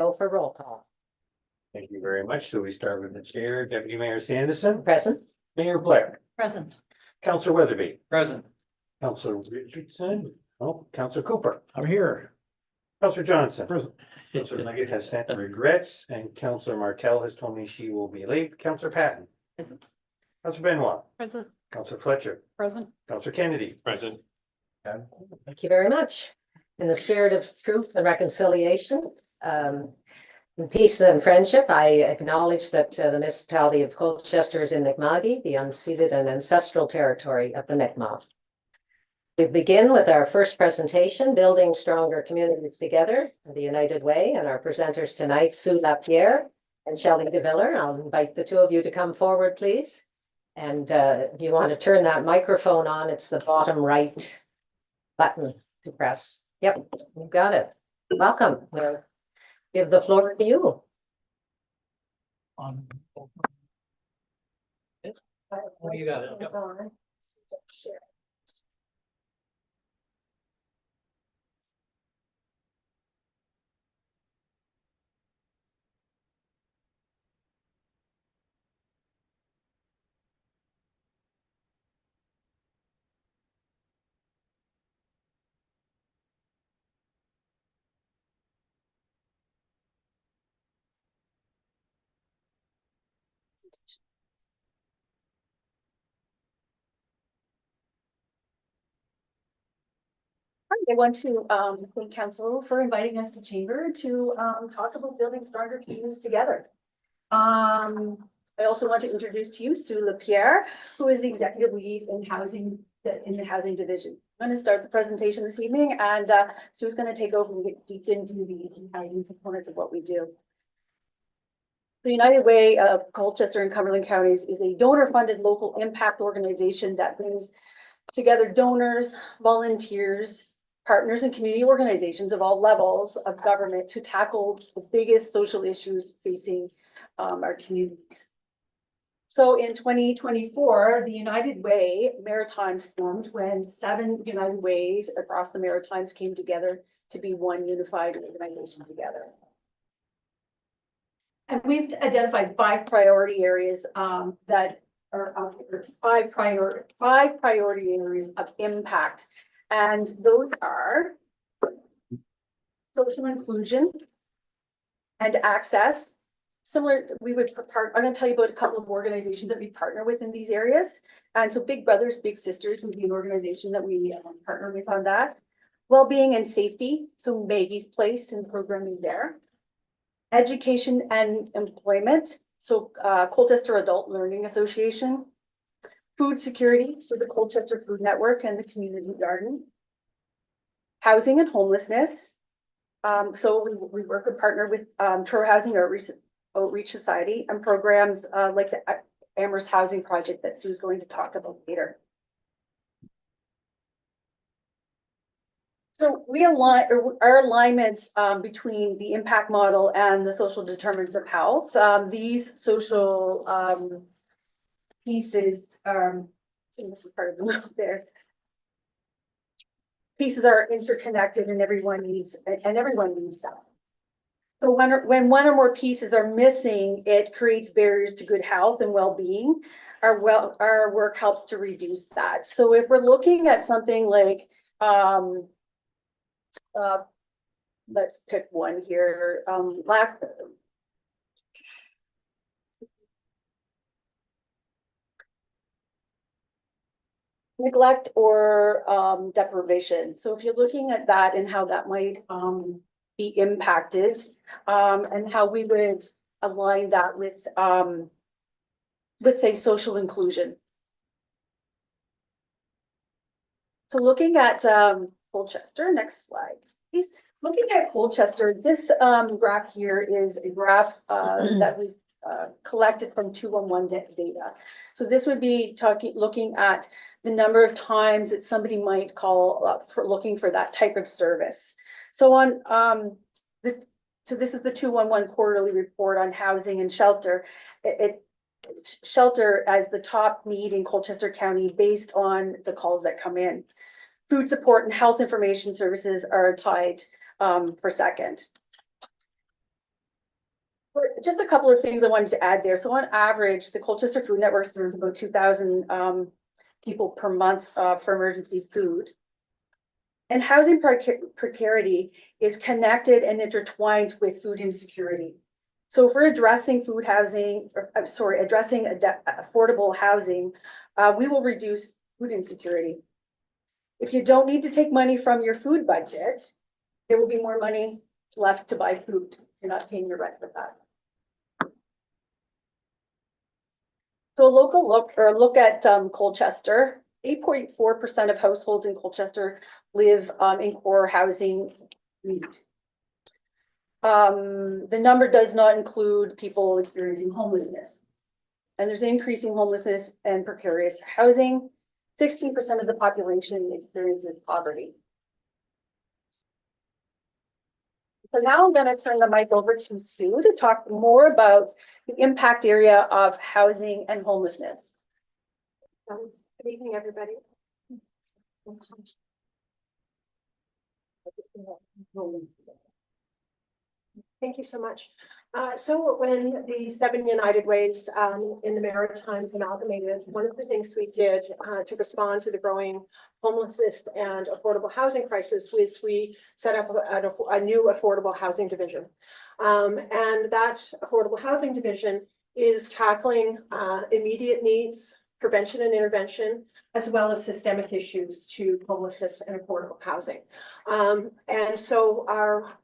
Go for roll call. Thank you very much. So we start with the chair, Deputy Mayor Sanderson, Present. Mayor Blair, Present. Councillor Weatherby, Present. Councillor Richardson, Councillor Cooper, I'm here. Councillor Johnson. Present. Councillor Leggett has sent regrets, and Councillor Martell has told me she will be late. Councillor Patton. Present. Councillor Benoit. Present. Councillor Fletcher. Present. Councillor Kennedy. Present. Thank you very much. In the spirit of truth and reconciliation, in peace and friendship, I acknowledge that the Municipality of Colchester is in Mi'kma'ki, the unceded and ancestral territory of the Mi'kmaq. We begin with our first presentation, Building Stronger Communities Together, the United Way, and our presenters tonight, Sue LaPierre and Shelly DeViller. I'll invite the two of you to come forward, please. And if you want to turn that microphone on, it's the bottom right button to press. Yep, you've got it. Welcome. We'll give the floor to you. What do you got? It's on. Share. I want to thank council for inviting us to chamber to talk about building stronger communities together. I also want to introduce to you Sue LaPierre, who is the executive lead in housing in the housing division. I'm going to start the presentation this evening, and Sue's going to take over and get deep into the housing components of what we do. The United Way of Colchester and Cumberland counties is a donor-funded local impact organization that brings together donors, volunteers, partners, and community organizations of all levels of government to tackle the biggest social issues facing our communities. So in 2024, the United Way Maritimes formed when 7 United Ways across the Maritimes came together to be one unified organization together. And we've identified 5 priority areas that are five priority areas of impact. And those are social inclusion and access. Similar, I'm going to tell you about a couple of organizations that we partner with in these areas. And so Big Brothers Big Sisters would be an organization that we partner with on that. Well-being and safety, so Maggie's Place and programming there. Education and employment, so Colchester Adult Learning Association. Food security, so the Colchester Food Network and the Community Garden. Housing and homelessness. So we work and partner with Truro Housing Outreach Society and programs like the Amherst Housing Project that Sue's going to talk about later. So we align, our alignment between the impact model and the social determinants of health. These social pieces, so this is part of the list there. Pieces are interconnected and everyone needs them. So when one or more pieces are missing, it creates barriers to good health and well-being. Our work helps to reduce that. So if we're looking at something like let's pick one here. Neglect or deprivation. So if you're looking at that and how that might be impacted, and how we would align that with say social inclusion. So looking at Colchester, next slide, please. Looking at Colchester, this graph here is a graph that we've collected from 211 data. So this would be looking at the number of times that somebody might call up for looking for that type of service. So on so this is the 211 quarterly report on housing and shelter. Shelter as the top need in Colchester County based on the calls that come in. Food support and health information services are tied for second. just a couple of things I wanted to add there. So on average, the Colchester Food Network serves about 2,000 people per month for emergency food. And housing precarity is connected and intertwined with food insecurity. So if we're addressing food housing, or, I'm sorry, addressing affordable housing, we will reduce food insecurity. If you don't need to take money from your food budget, there will be more money left to buy food. You're not paying your rent with that. So a local look at Colchester. 8.4% of households in Colchester live in core housing need. The number does not include people experiencing homelessness. And there's increasing homelessness and precarious housing. 16% of the population experiences poverty. So now I'm going to turn the mic over to Sue to talk more about the impact area of housing and homelessness. Good evening, everybody. Thank you so much. So when the 7 United Ways in the Maritimes amalgamated, one of the things we did to respond to the growing homelessness and affordable housing crisis was we set up a new affordable housing division. And that affordable housing division is tackling immediate needs, prevention and intervention, as well as systemic issues to homelessness and affordable housing. And so our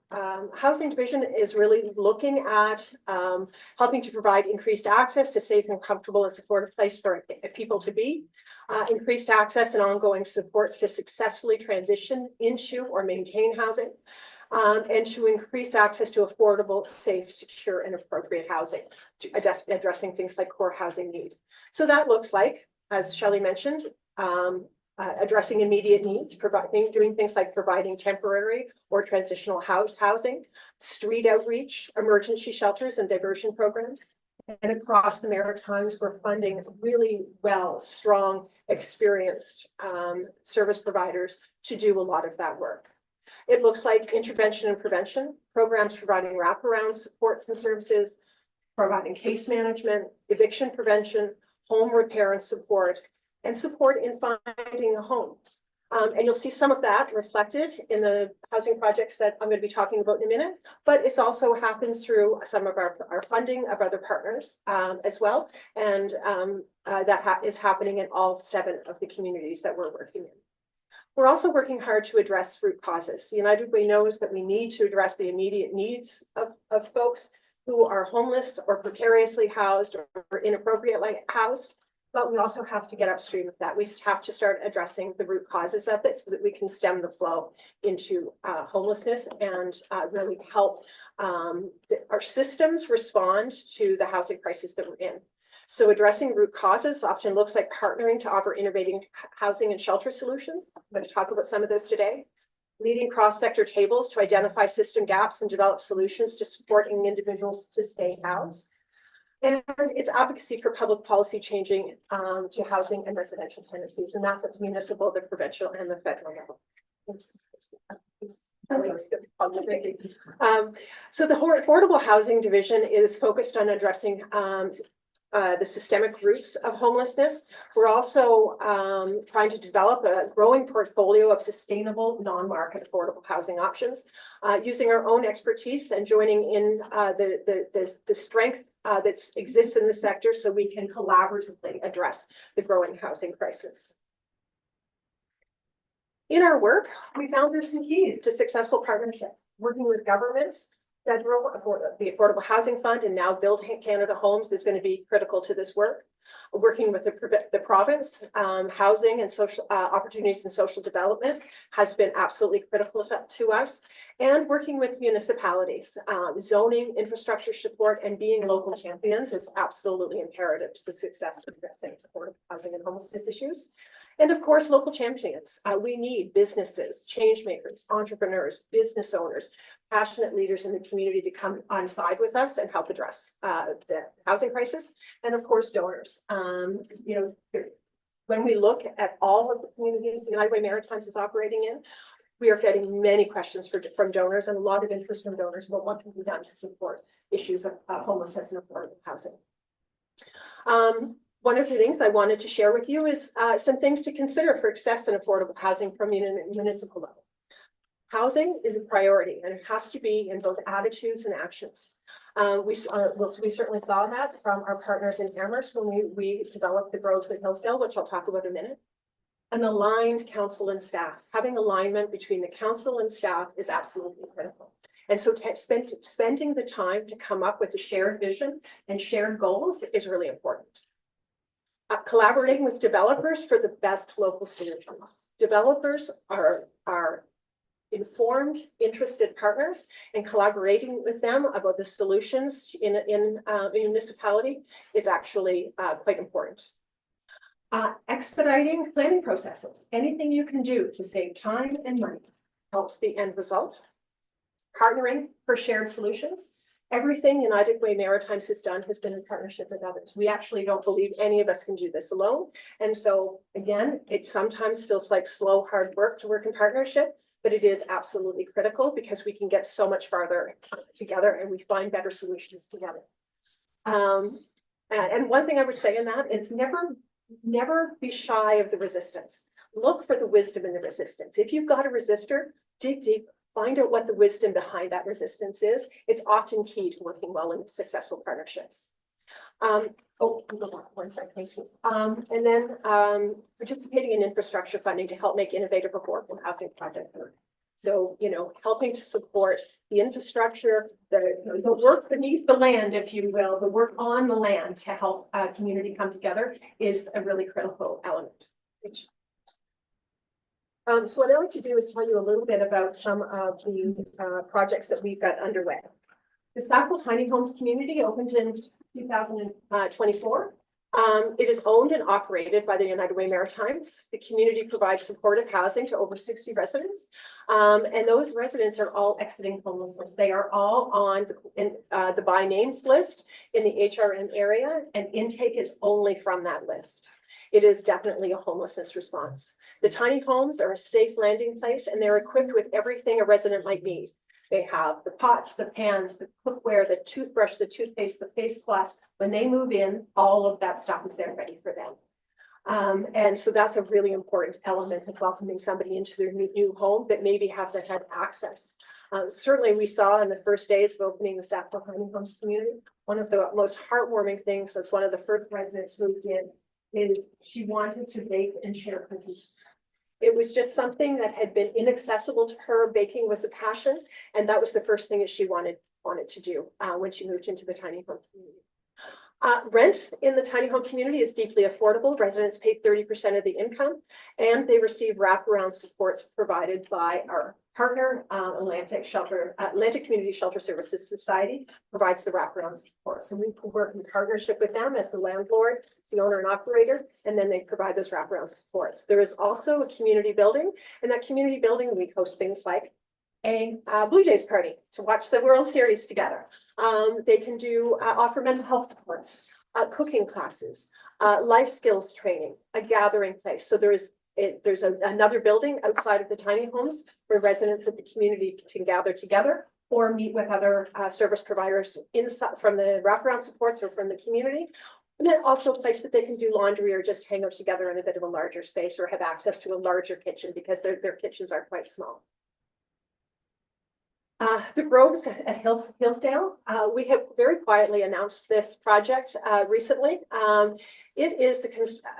housing division is really looking at helping to provide increased access to safe and comfortable and supportive place for people to be, increased access and ongoing supports to successfully transition into or maintain housing, and to increase access to affordable, safe, secure, and appropriate housing, to addressing things like core housing need. So that looks like, as Shelly mentioned, addressing immediate needs, doing things like providing temporary or transitional housing, street outreach, emergency shelters, and diversion programs. And across the Maritimes, we're funding really strong, experienced service providers to do a lot of that work. It looks like intervention and prevention programs providing wraparound supports and services, providing case management, eviction prevention, home repair and support in finding a home. And you'll see some of that reflected in the housing projects that I'm going to be talking about in a minute, but it also happens through some of our funding of other partners as well. And that is happening in all 7 of the communities that we're working in. We're also working hard to address root causes. The United Way knows that we need to address the immediate needs of folks who are homeless or precariously housed or inappropriately housed. But we also have to get upstream of that. We have to start addressing the root causes of it so that we can stem the flow into homelessness and really help our systems respond to the housing crisis that we're in. So addressing root causes often looks like partnering to offer innovative housing and shelter solutions. I'm going to talk about some of those today. Leading cross-sector tables to identify system gaps and develop solutions to supporting individuals to stay housed. And it's advocacy for public policy changing to housing and residential tenancies. And that's at the municipal, the provincial, and the federal level. So the affordable housing division is focused on addressing the systemic roots of homelessness. We're also trying to develop a growing portfolio of sustainable non-market affordable housing options, using our own expertise and joining in the strength that exists in the sector so we can collaboratively address the growing housing crisis. In our work, we found there's some keys to successful partnership, working with governments. Federal, the Affordable Housing Fund, and now Build Canada Homes is going to be critical to this work. Working with the province, housing and social opportunities and social development has been absolutely critical to us. And working with municipalities, zoning, infrastructure support, and being local champions is absolutely imperative to the success of addressing affordable housing and homelessness issues. And of course, local champions. We need businesses, change makers, entrepreneurs, business owners, passionate leaders in the community to come on side with us and help address the housing crisis. And of course, donors. When we look at all of the communities the United Way Maritimes is operating in, we are getting many questions from donors and a lot of interest from donors about what can be done to support issues of homelessness and affordable housing. One of the things I wanted to share with you is some things to consider for access and affordable housing from municipal level. Housing is a priority and it has to be in both attitudes and actions. We certainly saw that from our partners in Amherst when we developed the Groves at Hillsdale, which I'll talk about in a minute. An aligned council and staff. Having alignment between the council and staff is absolutely critical. And so spending the time to come up with a shared vision and shared goals is really important. Collaborating with developers for the best local solutions. Developers are informed, interested partners, and collaborating with them about the solutions in a municipality is actually quite important. Expediting planning processes. Anything you can do to save time and money helps the end result. Partnering for shared solutions. Everything United Way Maritimes has done has been in partnership with others. We actually don't believe any of us can do this alone. And so again, it sometimes feels like slow, hard work to work in partnership, but it is absolutely critical because we can get so much farther together and we find better solutions together. And one thing I would say in that is never be shy of the resistance. Look for the wisdom in the resistance. If you've got a resistor, dig deep, find out what the wisdom behind that resistance is. It's often key to working well in successful partnerships. One second, thank you. And then participating in infrastructure funding to help make innovative affordable housing projects work. So, you know, helping to support the infrastructure, the work beneath the land, if you will, the work on the land to help a community come together is a really critical element. So what I'd like to do is tell you a little bit about some of the projects that we've got underway. The Sackville Tiny Homes community opened in 2024. It is owned and operated by the United Way Maritimes. The community provides supportive housing to over 60 residents. And those residents are all exiting homelessness. They are all on the by names list in the HRM area, and intake is only from that list. It is definitely a homelessness response. The tiny homes are a safe landing place and they're equipped with everything a resident might need. They have the pots, the pans, the cookware, the toothbrush, the toothpaste, the face cloths. When they move in, all of that stuff is there ready for them. And so that's a really important element of welcoming somebody into their new home that maybe hasn't had access. Certainly we saw in the first days of opening the Sackville Tiny Homes community, one of the most heartwarming things as one of the first residents moved in is she wanted to bake and share cookies. It was just something that had been inaccessible to her. Baking was a passion, and that was the first thing that she wanted to do when she moved into the tiny home community. Rent in the tiny home community is deeply affordable. Residents pay 30% of the income, and they receive wraparound supports provided by our partner, Atlantic Community Shelter Services Society provides the wraparound support. So we work in partnership with them as the landlord, as the owner and operator, and then they provide those wraparound supports. There is also a community building, and that community building, we host things like a Blue Jays party to watch the World Series together. They can offer mental health supports, cooking classes, life skills training, a gathering place. So there's another building outside of the tiny homes where residents of the community can gather together or meet with other service providers inside from the wraparound supports or from the community. And then also a place that they can do laundry or just hang out together in a bit of a larger space or have access to a larger kitchen because their kitchens are quite small. The Groves at Hillsdale, we have very quietly announced this project recently. It is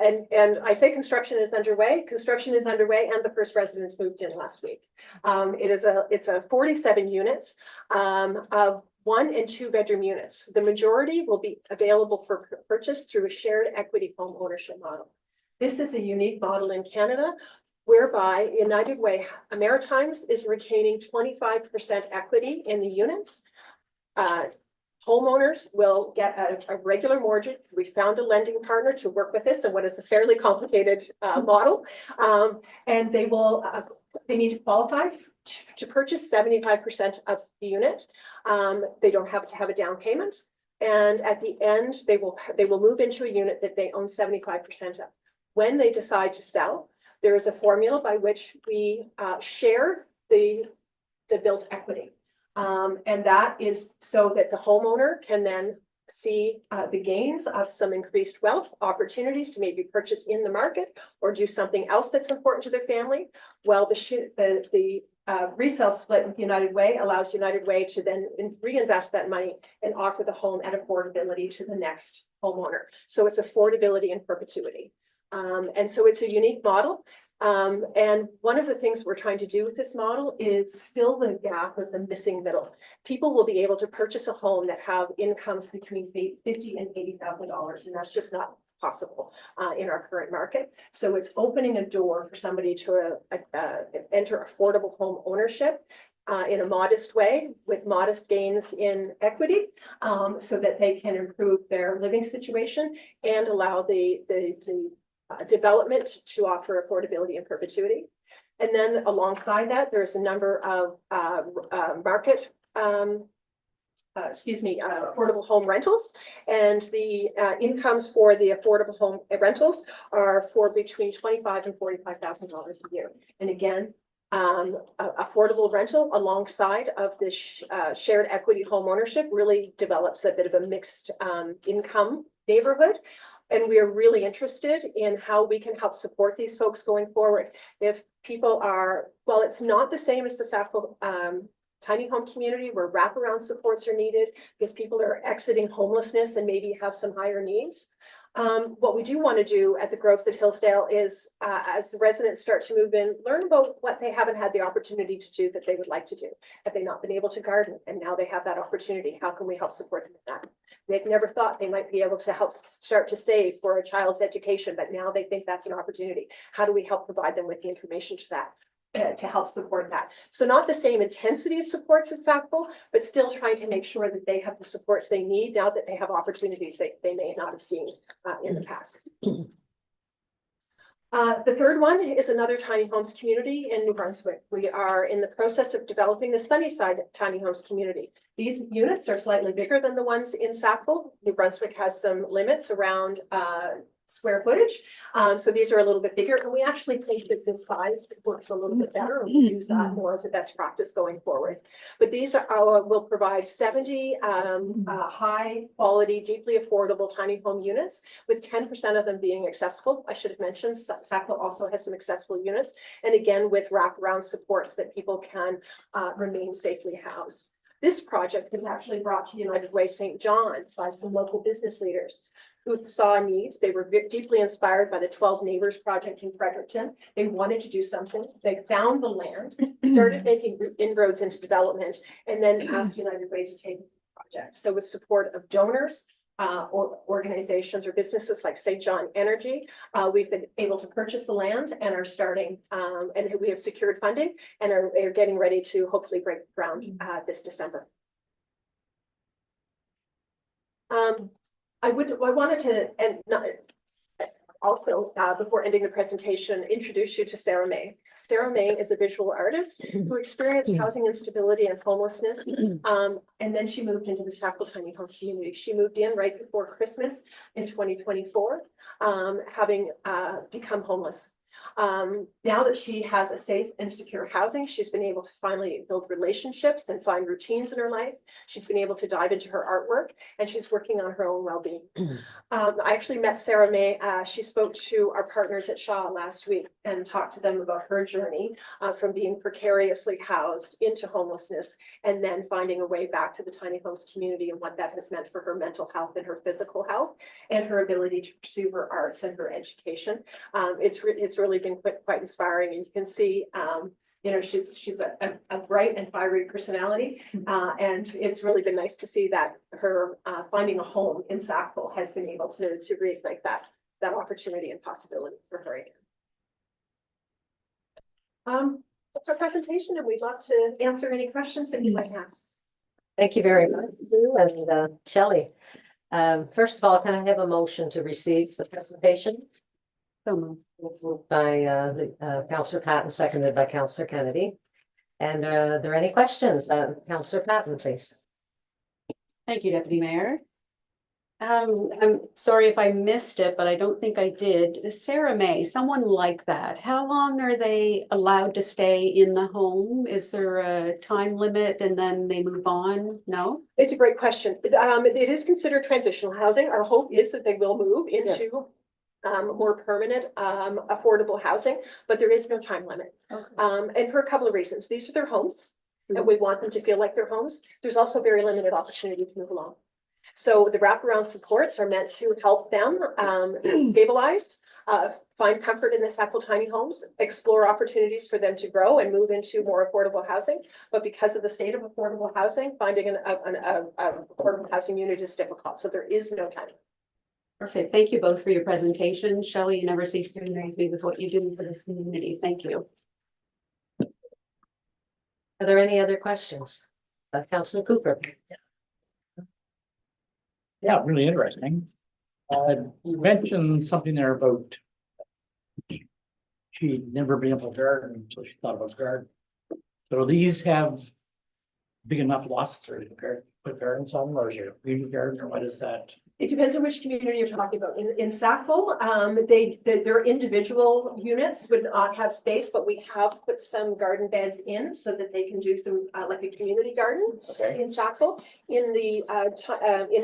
and I say construction is underway. Construction is underway, and the first residents moved in last week. It's a 47 units of 1 and 2 bedroom units. The majority will be available for purchase through a shared equity home ownership model. This is a unique model in Canada, whereby United Way Maritimes is retaining 25% equity in the units. Homeowners will get a regular mortgage. We found a lending partner to work with this in what is a fairly complicated model. And they need to qualify to purchase 75% of the unit. They don't have to have a down payment. And at the end, they will move into a unit that they own 75% of. When they decide to sell, there is a formula by which we share the built equity. And that is so that the homeowner can then see the gains of some increased wealth, opportunities to maybe purchase in the market or do something else that's important to their family. Well, the resale split with United Way allows United Way to then reinvest that money and offer the home at affordability to the next homeowner. So it's affordability in perpetuity. And so it's a unique model. And one of the things we're trying to do with this model is fill the gap of the missing middle. People will be able to purchase a home that have incomes between $50,000 and $80,000, and that's just not possible in our current market. So it's opening a door for somebody to enter affordable home ownership in a modest way with modest gains in equity, so that they can improve their living situation and allow the development to offer affordability in perpetuity. And then alongside that, there's a number of affordable home rentals, and the incomes for the affordable home rentals are for between $25,000 and $45,000 a year. And again, affordable rental alongside of this shared equity home ownership really develops a bit of a mixed income neighborhood. And we are really interested in how we can help support these folks going forward. If people are, well, it's not the same as the Sackville tiny home community where wraparound supports are needed because people are exiting homelessness and maybe have some higher needs. What we do want to do at the Groves at Hillsdale is, as the residents start to move in, learn about what they haven't had the opportunity to do that they would like to do. Have they not been able to garden? And now they have that opportunity. How can we help support them with that? They've never thought they might be able to help start to save for a child's education, but now they think that's an opportunity. How do we help provide them with the information to that? To help support that. So not the same intensity of supports as Sackville, but still trying to make sure that they have the supports they need now that they have opportunities they may not have seen in the past. The third one is another tiny homes community in New Brunswick. We are in the process of developing the Sunnyside tiny homes community. These units are slightly bigger than the ones in Sackville. New Brunswick has some limits around square footage. So these are a little bit bigger, and we actually think that this size works a little bit better, and we'll use that more as a best practice going forward. But these are will provide 70 high quality, deeply affordable tiny home units, with 10% of them being accessible. I should have mentioned Sackville also has some accessible units, and again with wraparound supports that people can remain safely housed. This project was actually brought to United Way St. John by some local business leaders who saw a need. They were deeply inspired by the 12 Neighbors project in Fredericton. They wanted to do something. They found the land, started making inroads into development, and then asked United Way to take the project. So with support of donors, or organizations or businesses like St. John Energy, we've been able to purchase the land and are starting, and we have secured funding and are getting ready to hopefully break ground this December. I wanted to, and also, before ending the presentation, introduce you to Sarah May. Sarah May is a visual artist who experienced housing instability and homelessness, and then she moved into the Sackville tiny home community. She moved in right before Christmas in 2024, having become homeless. Now that she has a safe and secure housing, she's been able to finally build relationships and find routines in her life. She's been able to dive into her artwork, and she's working on her own well-being. I actually met Sarah May. She spoke to our partners at Shaw last week and talked to them about her journey from being precariously housed into homelessness and then finding a way back to the tiny homes community and what that has meant for her mental health and her physical health and her ability to pursue her arts and her education. It's really been quite inspiring, and you can see you know, she's a bright and fiery personality, and it's really been nice to see that her finding a home in Sackville has been able to reignite that opportunity and possibility for her again. That's our presentation, and we'd love to answer any questions that you might have. Thank you very much, Sue and Shelly. First of all, can I have a motion to receive the presentation? Moved by Councillor Patton, seconded by Councillor Kennedy. And are there any questions? Councillor Patton, please. Thank you, Deputy Mayor. I'm sorry if I missed it, but I don't think I did. Sarah May, someone like that, how long are they allowed to stay in the home? Is there a time limit and then they move on? No? It's a great question. It is considered transitional housing. Our hope is that they will move into more permanent, affordable housing, but there is no time limit. Okay. And for a couple of reasons. These are their homes, and we want them to feel like their homes. There's also very limited opportunity to move along. So the wraparound supports are meant to help them stabilize, find comfort in the Sackville tiny homes, explore opportunities for them to grow and move into more affordable housing. But because of the state of affordable housing, finding an affordable housing unit is difficult. So there is no time. Perfect. Thank you both for your presentation. Shelley, you never cease to amaze me with what you do for this community. Thank you. Are there any other questions? Councillor Cooper? Yeah, really interesting. You mentioned something there about she'd never been able to garden, so she thought about garden. So these have big enough lots to put gardens on, or is it a community garden, or what is that? It depends on which community you're talking about. In Sackville, their individual units would not have space, but we have put some garden beds in so that they can do some, like a community garden Okay, in Sackville. In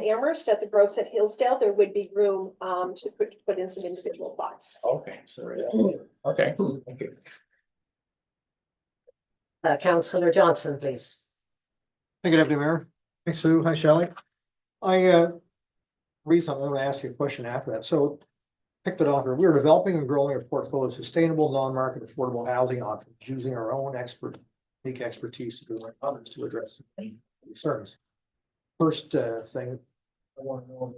Amherst at the Groves at Hillsdale, there would be room, to put in some individual plots. okay, so, okay, thank you. Councillor Johnson, please. Hey, good afternoon, Mayor. Hey, Sue. Hi, Shelley. Reason I'm going to ask you a question after that. So picked it off here. We are developing and growing a portfolio of sustainable, non-market, affordable housing options using our own unique expertise to direct others to address concerns. First thing I want to know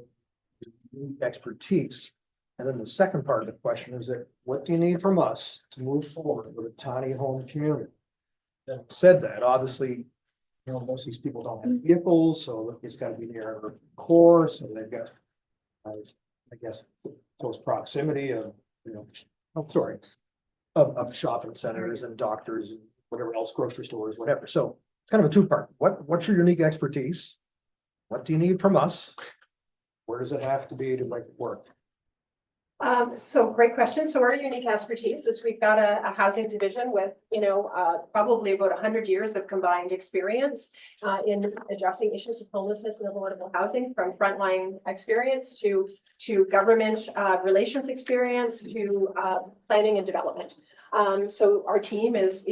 is unique expertise. And then the second part of the question is that what do you need from us to move forward with a tiny home community? That said that, obviously, you know, most of these people don't have vehicles, so it's got to be near our core, so they've got, I guess, close proximity of, you know, of shopping centers and doctors and whatever else, grocery stores, whatever. So it's kind of a two-part. What's your unique expertise? What do you need from us? Where does it have to be to make it work? So great question. So our unique expertise is we've got a housing division with, probably about 100 years of combined experience in addressing issues of homelessness and affordable housing, from frontline experience to government relations experience to planning and development. So our team is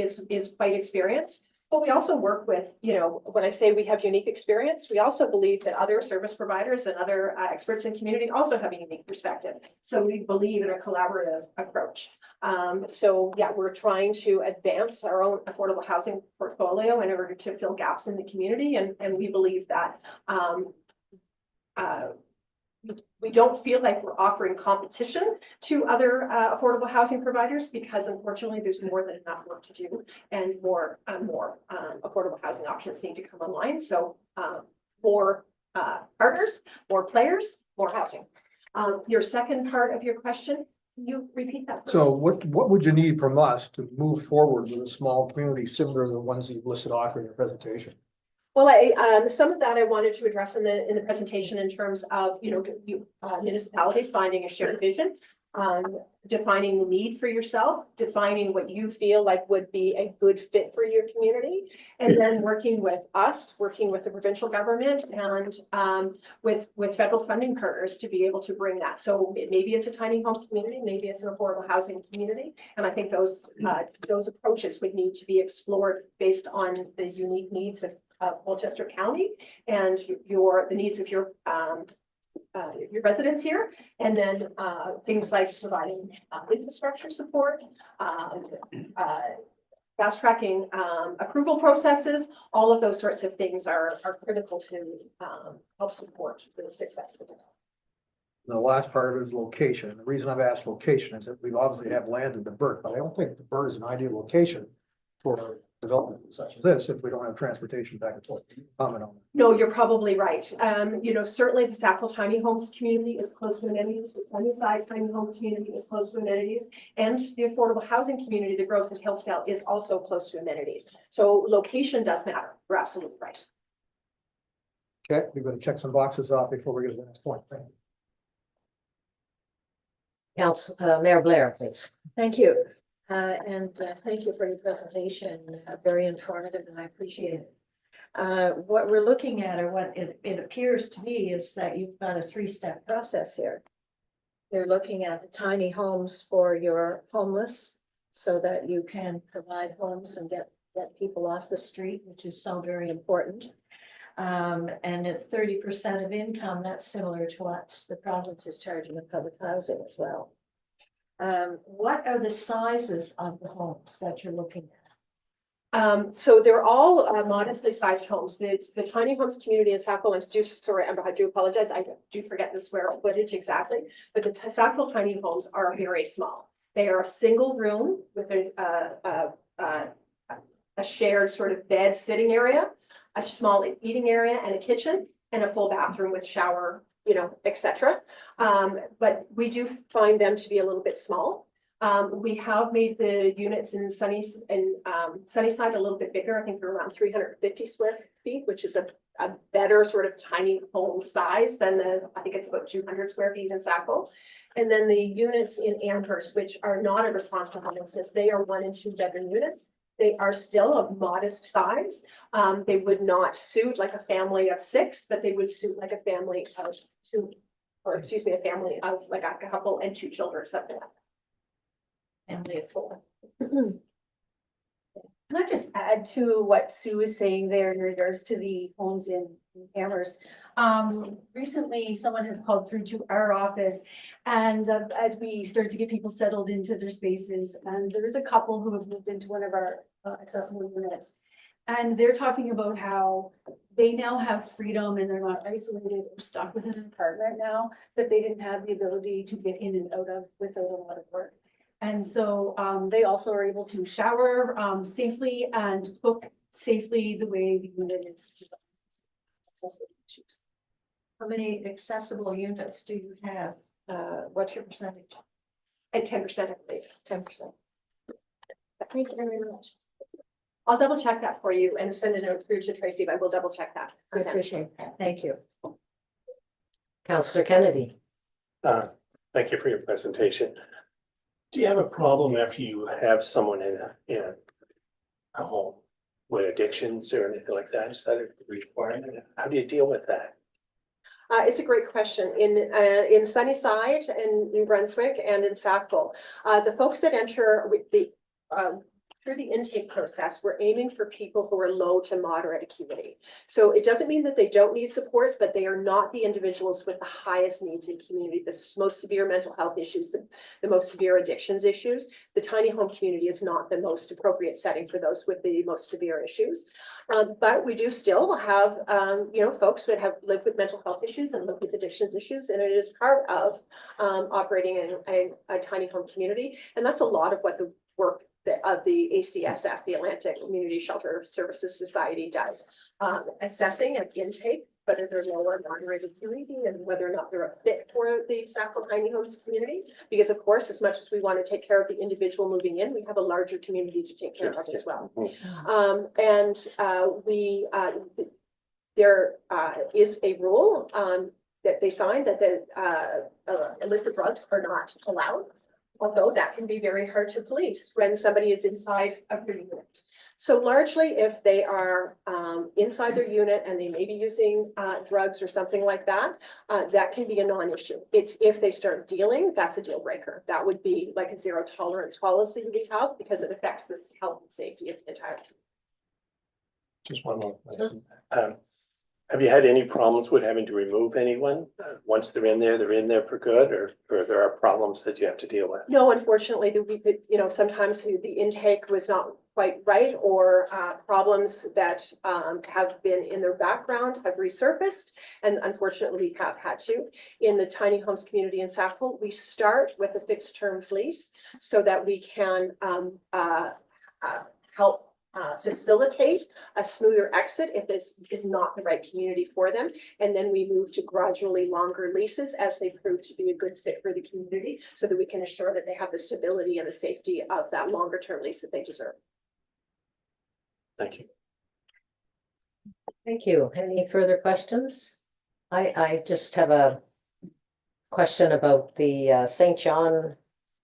quite experienced. But we also work with, when I say we have unique experience, we also believe that other service providers and other experts in community also have a unique perspective. So we believe in a collaborative approach. So yeah, we're trying to advance our own affordable housing portfolio in order to fill gaps in the community. And we believe that we don't feel like we're offering competition to other affordable housing providers, because unfortunately there's more than enough work to do, and more affordable housing options need to come online. So more partners, more players, more housing. Your second part of your question, can you repeat that? So what would you need from us to move forward with a small community similar to the ones that you've listed off in your presentation? Well, some of that I wanted to address in the presentation in terms of, municipalities finding a shared vision, defining the need for yourself, defining what you feel like would be a good fit for your community, and then working with us, working with the provincial government and with federal funding partners to be able to bring that. So maybe it's a tiny home community, maybe it's an affordable housing community. And I think those approaches would need to be explored based on the unique needs of Colchester County and the needs of your residents here, and then things like providing infrastructure support, fast tracking approval processes. All of those sorts of things are critical to help support the success of it. The last part of it is location. And the reason I've asked location is that we obviously have land in the Burt, but I don't think the Burt is an ideal location for development such as this if we don't have transportation back and forth. Comment on that. No, you're probably right. Certainly the Sackville Tiny Homes community is close to amenities. The Sunnyside Tiny Home community is close to amenities, and the affordable housing community, the Groves at Hillsdale, is also close to amenities. So location does matter. You're absolutely right. Okay, we're gonna check some boxes off before we get to the next point. Thank you. Council, Mayor Blair, please. Thank you. Thank you for your presentation. Very informative and I appreciate it. What we're looking at, or what it appears to me, is that you've got a three-step process here. You're looking at the tiny homes for your homeless so that you can provide homes and get people off the street, which is so very important. And at 30% of income, that's similar to what the province is charging in public housing as well. What are the sizes of the homes that you're looking at? So they're all modestly sized homes. The tiny homes community in Sackville, I do apologize, I do forget the square footage exactly, but the Sackville tiny homes are very small. They are a single room with a shared sort of bed sitting area, a small eating area and a kitchen, and a full bathroom with shower, etc. But we do find them to be a little bit small. We have made the units in Sunnyside a little bit bigger. I think they're around 350 square feet, which is a better sort of tiny home size than I think it's about 200 square feet in Sackville. And then the units in Amherst, which are not a response to homelessness, they are 1 and 2 bedroom units. They are still of modest size. They would not suit like a family of 6, but they would suit like a family of 2, or excuse me, a family of like a couple and 2 children, something like that. Family of 4. Can I just add to what Sue is saying there in regards to the homes in Amherst? Recently, someone has called through to our office, and as we start to get people settled into their spaces, and there is a couple who have moved into one of our accessible units, and they're talking about how they now have freedom and they're not isolated or stuck within an apartment now that they didn't have the ability to get in and out of without a lot of work. And so they also are able to shower safely and cook safely the way the unit is designed. Accessible issues. How many accessible units do you have? What's your percentage? And 10%, I believe. 10%. Thank you very much. I'll double check that for you and send a note through to Tracy, but we'll double check that. I appreciate that. Thank you. Councillor Kennedy. Thank you for your presentation. Do you have a problem if you have someone in a home with addictions or anything like that? Is that a requirement? How do you deal with that? It's a great question. In Sunnyside and New Brunswick and in Sackville, the folks that enter with through the intake process, we're aiming for people who are low to moderate acuity. So it doesn't mean that they don't need supports, but they are not the individuals with the highest needs in community, the most severe mental health issues, the most severe addictions issues. The tiny home community is not the most appropriate setting for those with the most severe issues. But we do still have, folks that have lived with mental health issues and lived with addictions issues, and it is part of operating in a tiny home community. And that's a lot of what the work of the ACSS, the Atlantic Community Shelter Services Society, does. Assessing and intake, whether they're low or moderate acuity and whether or not they're a fit for the Sackville Tiny Homes community. Because of course, as much as we want to take care of the individual moving in, we have a larger community to take care of as well. There is a rule that they signed that the illicit drugs are not allowed. Although that can be very hard to police when somebody is inside of their unit. So largely, if they are inside their unit and they may be using drugs or something like that, that can be a non-issue. It's if they start dealing, that's a deal breaker. That would be like a 0 tolerance policy we have because it affects the health and safety of the entire community. Just one more question. Have you had any problems with having to remove anyone? Once they're in there for good, or there are problems that you have to deal with? No, unfortunately, sometimes the intake was not quite right, or problems that have been in their background have resurfaced. And unfortunately, we have had to. In the tiny homes community in Sackville, we start with a fixed terms lease so that we can help facilitate a smoother exit if this is not the right community for them. And then we move to gradually longer leases as they prove to be a good fit for the community so that we can assure that they have the stability and the safety of that longer term lease that they deserve. Thank you. Thank you. Any further questions? I just have a question about the St. John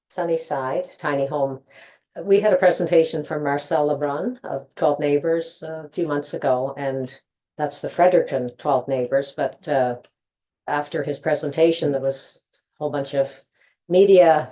Sunnyside tiny home. We had a presentation from Marcel Lebrun of 12 Neighbors a few months ago, and that's the Fredericton 12 Neighbors, but after his presentation, there was a whole bunch of media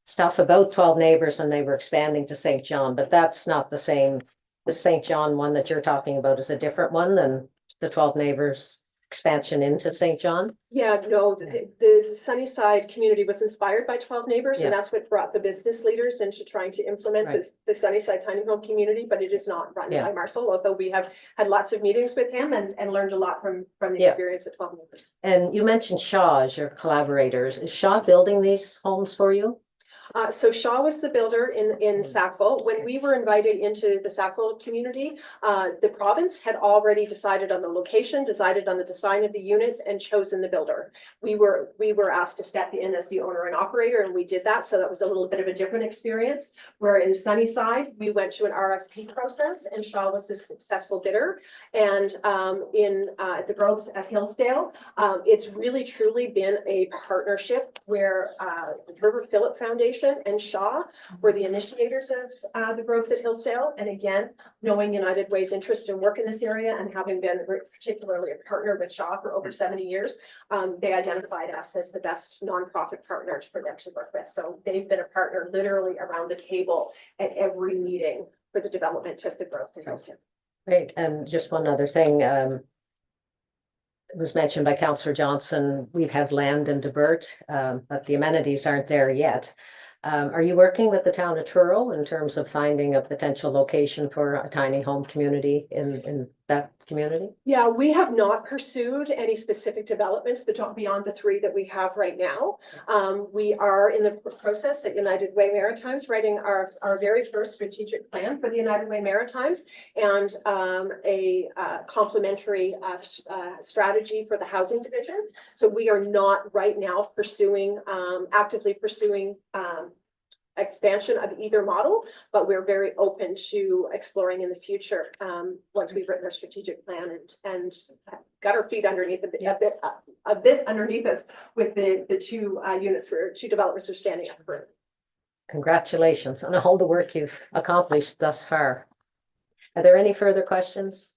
stuff about 12 Neighbors, and they were expanding to St. John, but that's not the same. The St. John one that you're talking about is a different one than the 12 Neighbors expansion into St. John. Yeah, no, the Sunnyside community was inspired by 12 Neighbors, Yeah. and that's what brought the business leaders into trying to implement Right. the Sunnyside tiny home community, but it is not run Yeah. by Marcel, although we have had lots of meetings with him and learned a lot from the Yeah. experience of 12 Neighbors. And you mentioned Shaw as your collaborators. Is Shaw building these homes for you? So Shaw was the builder in Sackville. When we were invited into the Sackville community, the province had already decided on the location, decided on the design of the units, and chosen the builder. We were asked to step in as the owner and operator, and we did that. So that was a little bit of a different experience. Where in Sunnyside, we went to an RFP process, and Shaw was the successful bidder. And in the Groves at Hillsdale, it's really truly been a partnership where the River Phillip Foundation and Shaw were the initiators of the Groves at Hillsdale. And again, knowing United Way's interest in work in this area and having been particularly a partner with Shaw for over 70 years, they identified us as the best nonprofit partner for them to work with. So they've been a partner literally around the table at every meeting for the development of the Groves at Hillsdale. Great. And just one other thing, it was mentioned by Councillor Johnson, we have land in Debert, but the amenities aren't there yet. Are you working with the town of Truro in terms of finding a potential location for a tiny home community in that community? Yeah, we have not pursued any specific developments beyond the 3 that we have right now. We are in the process at United Way Maritimes writing our very first strategic plan for the United Way Maritimes and a complementary strategy for the housing division. So we are not right now actively pursuing expansion of either model, but we're very open to exploring in the future once we've written our strategic plan and got our feet underneath a bit underneath us with the 2 units where 2 developers are standing up for. Congratulations on all the work you've accomplished thus far. Are there any further questions?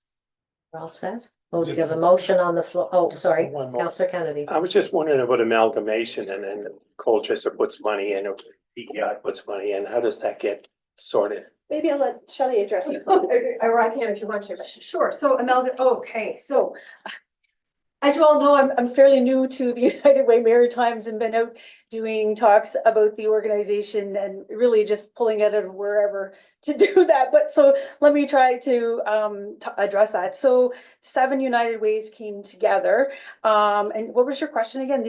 We're all set? Oh, do you have a motion on the floor? Oh, sorry, One more. Councillor Kennedy. I was just wondering about amalgamation and then Colchester puts money in, or PEI puts money in. How does that get sorted? Maybe I'll let Shelly address it. Or I can if you want to. But. Sure, so okay, so as you all know, I'm fairly new to the United Way Maritimes and been out doing talks about the organization and really just pulling it out of wherever to do that. But so let me try to address that. So 7 United Ways came together. And what was your question again?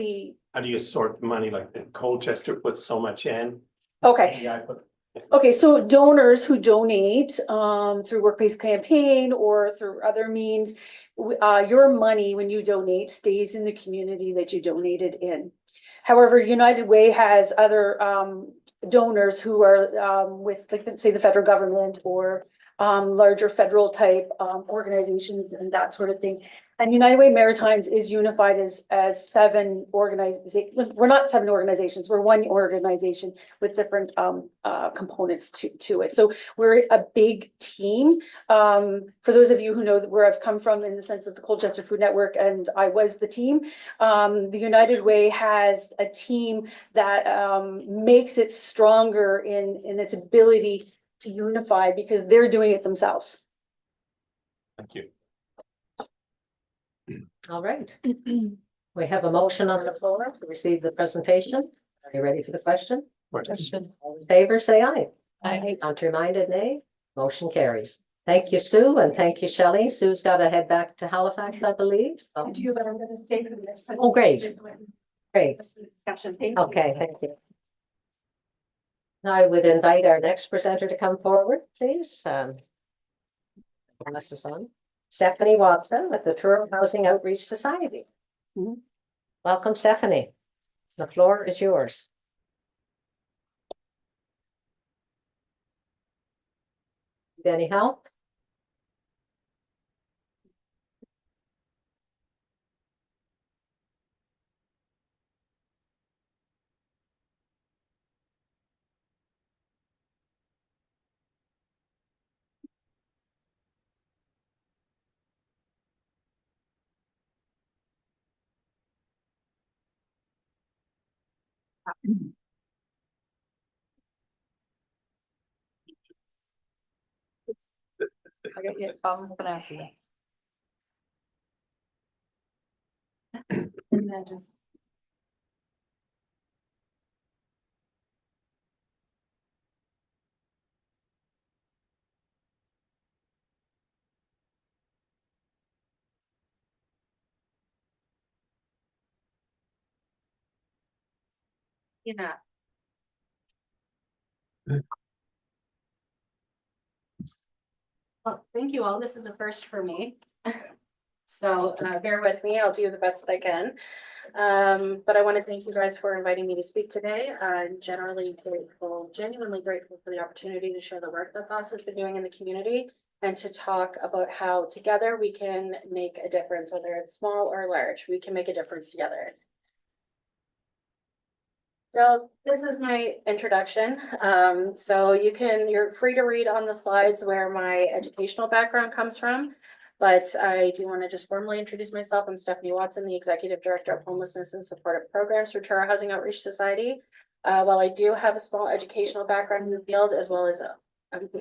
How do you sort the money? Like the Colchester puts so much in? Okay. PEI put- Okay, so donors who donate through Workplace Campaign or through other means, your money when you donate stays in the community that you donated in. However, United Way has other donors who are with, like, say, the federal government or larger federal type organizations and that sort of thing. And United Way Maritimes is unified as 7 organizations. We're not 7 organizations, we're one organization with different components to it. So we're a big team. For those of you who know where I've come from in the sense of the Colchester Food Network, and I was the team, the United Way has a team that makes it stronger in its ability to unify because they're doing it themselves. Thank you. All right. We have a motion on the floor to receive the presentation. Are you ready for the question? All in favor, say aye. Aye. Contrary-minded, nay. Motion carries. Thank you, Sue, and thank you, Shelley. Sue's got to head back to Halifax, I believe. So. I do, but I'm going to stay for the next presentation. Oh, great. Great. Discussion. Thank you. Okay, thank you. Now I would invite our next presenter to come forward, please. Pass this on. Stephanie Watson with the Truro Housing Outreach Society. Welcome, Stephanie. The floor is yours. Need any help? I got you, I'm gonna have to. And then just. Yeah. Well, thank you all. This is a first for me. So bear with me. I'll do the best that I can. But I want to thank you guys for inviting me to speak today. I'm generally grateful, genuinely grateful for the opportunity to share the work that BOSS has been doing in the community and to talk about how together we can make a difference, whether it's small or large, we can make a difference together. So this is my introduction. So you're free to read on the slides where my educational background comes from. But I do want to just formally introduce myself. I'm Stephanie Watson, the Executive Director of Homelessness and Supportive Programs for Truro Housing Outreach Society. While I do have a small educational background in the field, as well as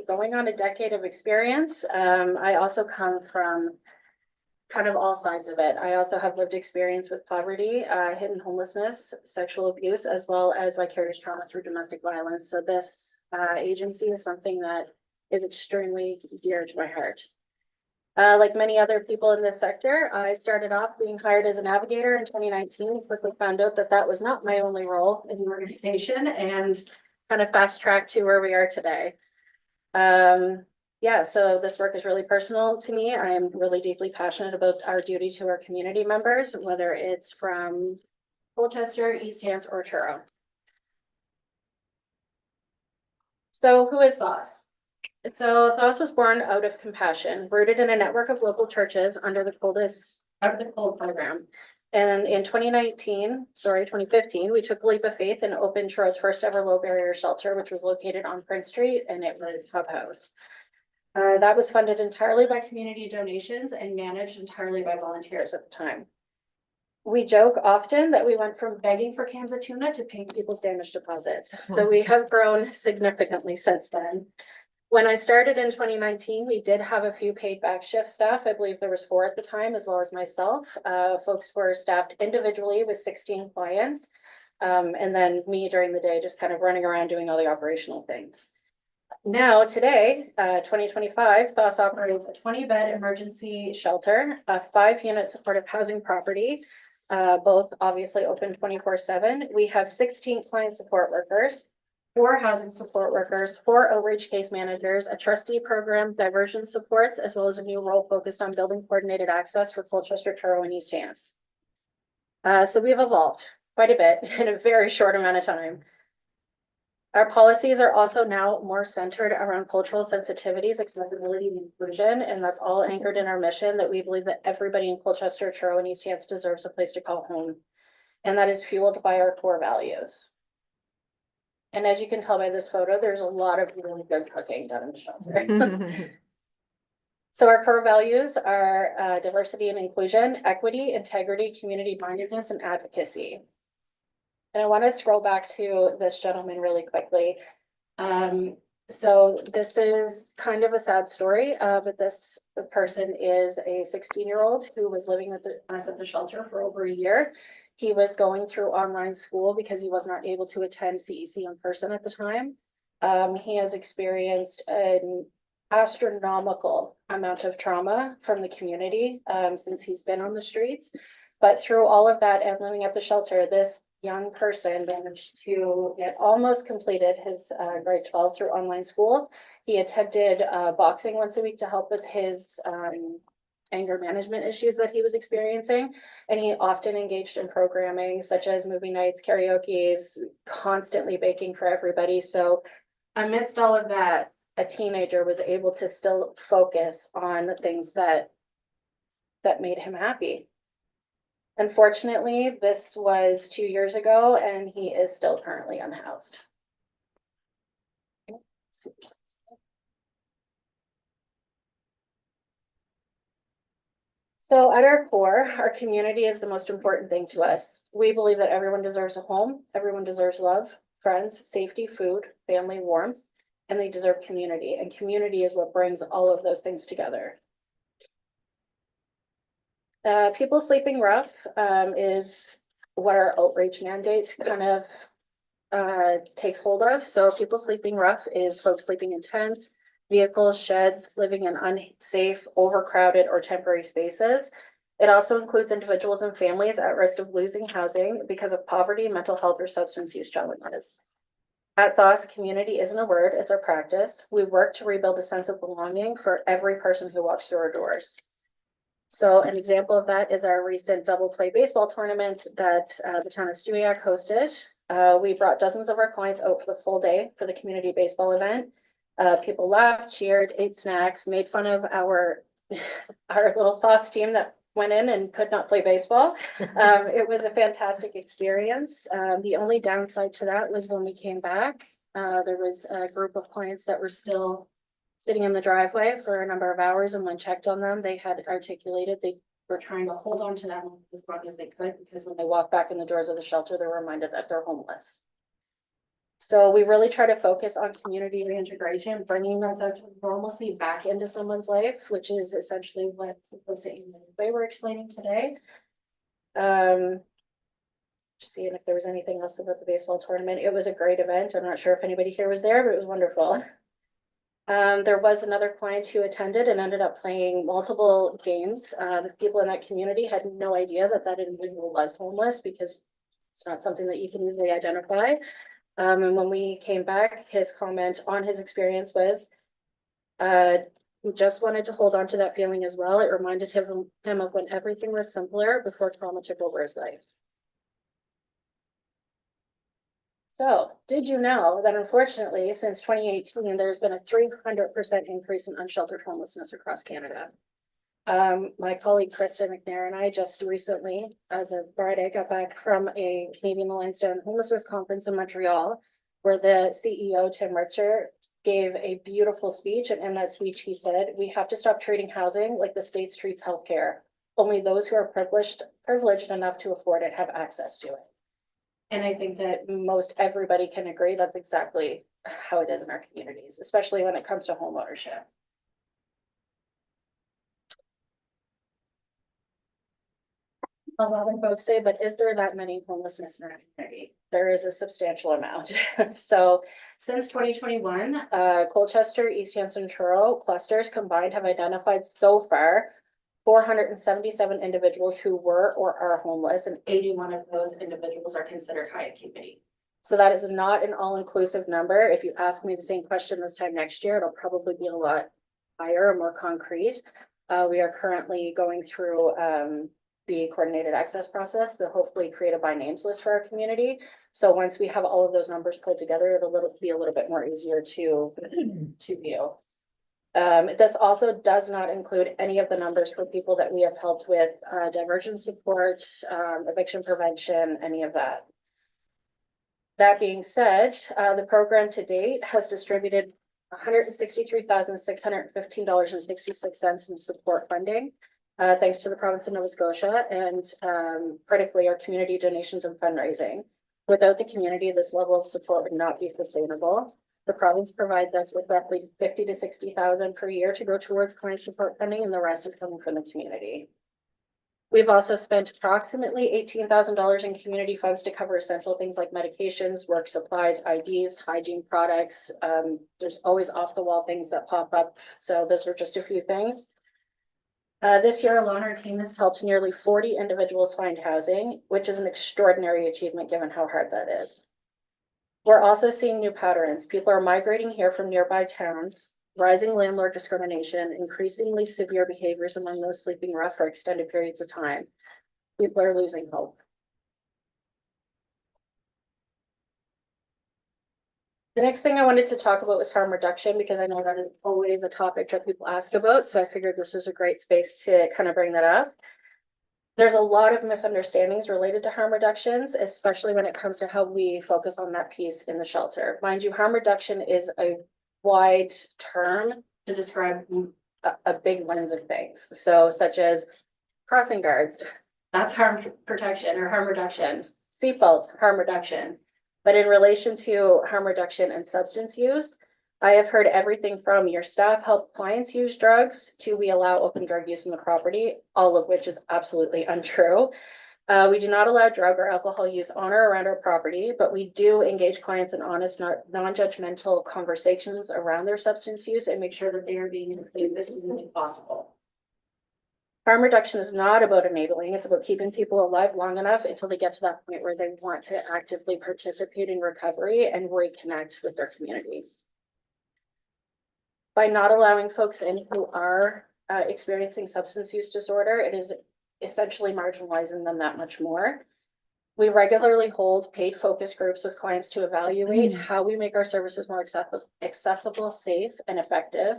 going on a decade of experience, I also come from kind of all sides of it. I also have lived experience with poverty, hidden homelessness, sexual abuse, as well as vicarious trauma through domestic violence. So this agency is something that is extremely dear to my heart. Like many other people in this sector, I started off being hired as a navigator in 2019, quickly found out that that was not my only role in the organization and kind of fast tracked to where we are today. Yeah, so this work is really personal to me. I am really deeply passionate about our duty to our community members, whether it's from Colchester, East Hants, or Truro. So who is THOS? So THOS was born out of compassion, rooted in a network of local churches under the Cold program. And in 2015, we took a leap of faith and opened Truro's first ever low barrier shelter, which was located on Prince Street, and it was Hub House. That was funded entirely by community donations and managed entirely by volunteers at the time. We joke often that we went from begging for cans of tuna to paying people's damage deposits. So we have grown significantly since then. When I started in 2019, we did have a few paid back shift staff. I believe there was 4 at the time, as well as myself. Folks were staffed individually with 16 clients. And then me during the day, just kind of running around doing all the operational things. Now, today, 2025, THOS operates a 20-bed emergency shelter, a 5-unit supportive housing property, both obviously open 24/7. We have 16 client support workers, 4 housing support workers, 4 outreach case managers, a trustee program, diversion supports, as well as a new role focused on building coordinated access for Colchester, Truro, and East Hants. So we've evolved quite a bit in a very short amount of time. Our policies are also now more centered around cultural sensitivities, accessibility, and inclusion, and that's all anchored in our mission that we believe that everybody in Colchester, Truro, and East Hants deserves a place to call home. And that is fueled by our core values. And as you can tell by this photo, there's a lot of really good cooking done in the shelter. So our core values are diversity and inclusion, equity, integrity, community mindedness, and advocacy. And I want to scroll back to this gentleman really quickly. So this is kind of a sad story, but this person is a 16-year-old who was living with us at the shelter for over a year. He was going through online school because he was not able to attend CEC in person at the time. He has experienced an astronomical amount of trauma from the community since he's been on the streets. But through all of that and living at the shelter, this young person managed to get almost completed his grade 12 through online school. He attended boxing once a week to help with his anger management issues that he was experiencing. And he often engaged in programming such as movie nights, karaoke's, constantly baking for everybody. So amidst all of that, a teenager was able to still focus on the things that made him happy. Unfortunately, this was 2 years ago and he is still currently unhoused. So at our core, our community is the most important thing to us. We believe that everyone deserves a home, everyone deserves love, friends, safety, food, family, warmth, and they deserve community. And community is what brings all of those things together. People sleeping rough is what our outreach mandate kind of takes hold of. So people sleeping rough is folks sleeping in tents, vehicles, sheds, living in unsafe, overcrowded, or temporary spaces. It also includes individuals and families at risk of losing housing because of poverty, mental health, or substance use challenges. At THOS, community isn't a word, it's our practice. We work to rebuild a sense of belonging for every person who walks through our doors. So an example of that is our recent double play baseball tournament that the town of Stewiacke hosted. We brought dozens of our clients out for the full day for the community baseball event. People laughed, cheered, ate snacks, made fun of our little THOS team that went in and could not play baseball. It was a fantastic experience. The only downside to that was when we came back, there was a group of clients that were still sitting in the driveway for a number of hours, and when checked on them, they had articulated they were trying to hold on to them as long as they could, because when they walk back in the doors of the shelter, they're reminded that they're homeless. So we really try to focus on community reintegration, bringing that sense of normalcy back into someone's life, which is essentially what the folks at United Way were explaining today. Just seeing if there was anything else about the baseball tournament. It was a great event. I'm not sure if anybody here was there, but it was wonderful. There was another client who attended and ended up playing multiple games. The people in that community had no idea that that individual was homeless, because it's not something that you can easily identify. And when we came back, his comment on his experience was, we just wanted to hold on to that feeling as well. It reminded him of when everything was simpler before trauma took over his life. So, did you know that unfortunately, since 2018, there's been a 300% increase in unsheltered homelessness across Canada? My colleague Krista McNair and I just recently, as of Friday, got back from a Canadian Alliance Down Homelessness Conference in Montreal, where the CEO, Tim Ritzer, gave a beautiful speech. And in that speech, he said, we have to stop treating housing like the state treats healthcare. Only those who are privileged enough to afford it have access to it. And I think that most everybody can agree that's exactly how it is in our communities, especially when it comes to home ownership. A lot of folks say, but is there that many homelessness in our community? There is a substantial amount. So since 2021, Colchester, East Hanson, Truro clusters combined have identified so far 477 individuals who were or are homeless, and 81 of those individuals are considered high acuity. So that is not an all-inclusive number. If you ask me the same question this time next year, it'll probably be a lot higher or more concrete. We are currently going through the coordinated access process to hopefully create a by names list for our community. So once we have all of those numbers pulled together, it'll be a little bit more easier to view. This also does not include any of the numbers for people that we have helped with diversion support, eviction prevention, any of that. That being said, the program to date has distributed $163,615.66 in support funding, thanks to the province of Nova Scotia, and critically our community donations and fundraising. Without the community, this level of support would not be sustainable. The province provides us with roughly 50 to 60,000 per year to go towards client support funding, and the rest is coming from the community. We've also spent approximately $18,000 in community funds to cover essential things like medications, work supplies, IDs, hygiene products. There's always off the wall things that pop up. So those are just a few things. This year alone, our team has helped nearly 40 individuals find housing, which is an extraordinary achievement given how hard that is. We're also seeing new patterns. People are migrating here from nearby towns, rising landlord discrimination, increasingly severe behaviors among those sleeping rough for extended periods of time. People are losing hope. The next thing I wanted to talk about was harm reduction, because I know that is always a topic that people ask about. So I figured this is a great space to kind of bring that up. There's a lot of misunderstandings related to harm reductions, especially when it comes to how we focus on that piece in the shelter. Mind you, harm reduction is a wide term to describe a big lens of things. So such as crossing guards, that's harm protection or harm reduction. Seatbelts, harm reduction. But in relation to harm reduction and substance use, I have heard everything from your staff help clients use drugs to we allow open drug use in the property, all of which is absolutely untrue. We do not allow drug or alcohol use on or around our property, but we do engage clients in honest, non-judgmental conversations around their substance use and make sure that they are being as safe as humanly possible. Harm reduction is not about enabling, it's about keeping people alive long enough until they get to that point where they want to actively participate in recovery and reconnect with their communities. By not allowing folks in who are experiencing substance use disorder, it is essentially marginalizing them that much more. We regularly hold paid focus groups with clients to evaluate how we make our services more accessible, safe, and effective.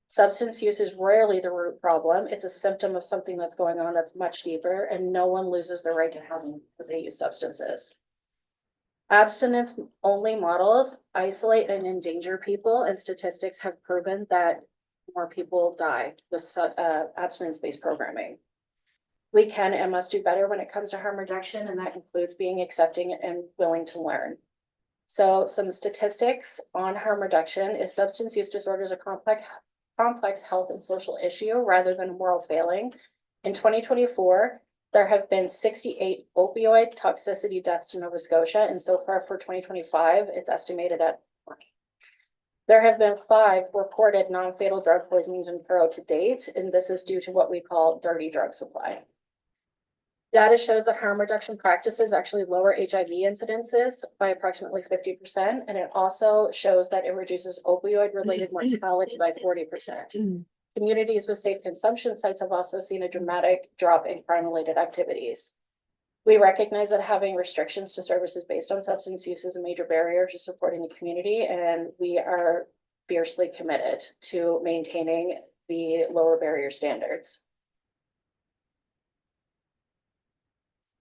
Substance use is rarely the root problem. It's a symptom of something that's going on that's much deeper, and no one loses their right to housing because they use substances. Abstinence-only models isolate and endanger people, and statistics have proven that more people die with abstinence-based programming. We can and must do better when it comes to harm reduction, and that includes being accepting and willing to learn. So some statistics on harm reduction is substance use disorder is a complex health and social issue rather than a moral failing. In 2024, there have been 68 opioid toxicity deaths in Nova Scotia, and so far for 2025, it's estimated at 20. There have been 5 reported non-fatal drug poisonings in Truro to date, and this is due to what we call dirty drug supply. Data shows that harm reduction practices actually lower HIV incidences by approximately 50%, and it also shows that it reduces opioid-related mortality by 40%. Communities with safe consumption sites have also seen a dramatic drop in crime-related activities. We recognize that having restrictions to services based on substance use is a major barrier to supporting the community, and we are fiercely committed to maintaining the lower barrier standards.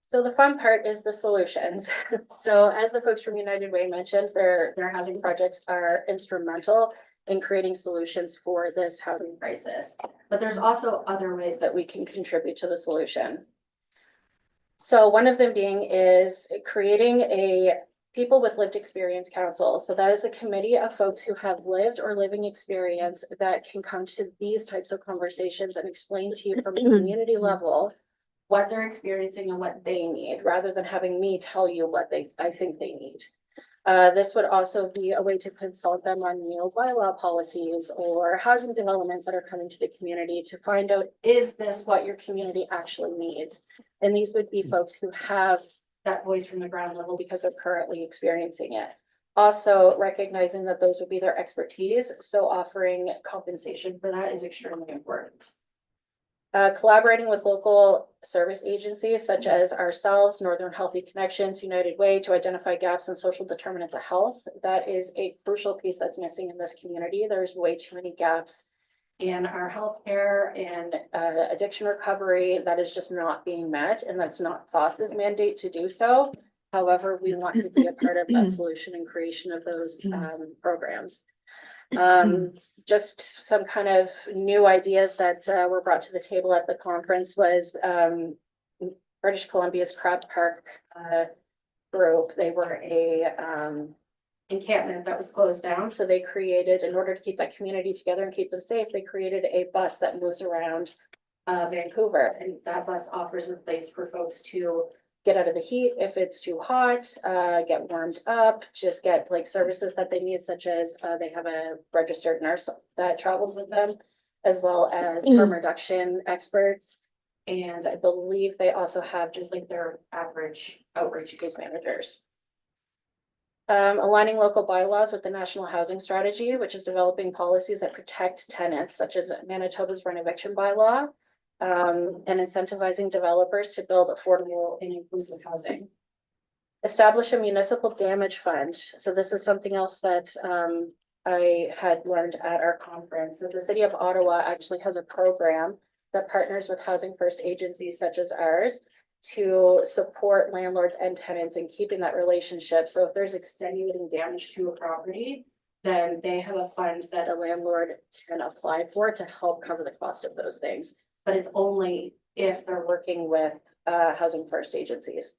So the fun part is the solutions. So as the folks from United Way mentioned, their housing projects are instrumental in creating solutions for this housing crisis. But there's also other ways that we can contribute to the solution. So one of them being is creating a people with lived experience council. So that is a committee of folks who have lived or living experience that can come to these types of conversations and explain to you from a community level what they're experiencing and what they need, rather than having me tell you what I think they need. This would also be a way to consult them on bylaw policies or housing developments that are coming to the community to find out, is this what your community actually needs? And these would be folks who have that voice from the ground level because they're currently experiencing it. Also recognizing that those would be their expertise, so offering compensation for that is extremely important. Collaborating with local service agencies such as ourselves, Northern Healthy Connections, United Way, to identify gaps in social determinants of health. That is a crucial piece that's missing in this community. There's way too many gaps in our healthcare and addiction recovery that is just not being met, and that's not CLOS's mandate to do so. However, we want to be a part of that solution and creation of those programs. Just some kind of new ideas that were brought to the table at the conference was British Columbia's Crab Park group. They were a encampment that was closed down, so they created, in order to keep that community together and keep them safe, they created a bus that moves around Vancouver, and that bus offers a place for folks to get out of the heat if it's too hot, get warmed up, just get like services that they need, such as they have a registered nurse that travels with them, as well as harm reduction experts. And I believe they also have just like their average outreach case managers. Aligning local bylaws with the National Housing Strategy, which is developing policies that protect tenants, such as Manitoba's rent eviction bylaw. And incentivizing developers to build affordable and inclusive housing. Establish a municipal damage fund. So this is something else that I had learned at our conference. So the city of Ottawa actually has a program that partners with Housing First agencies such as ours to support landlords and tenants in keeping that relationship. So if there's extenuating damage to a property, then they have a fund that a landlord can apply for to help cover the cost of those things. But it's only if they're working with housing first agencies.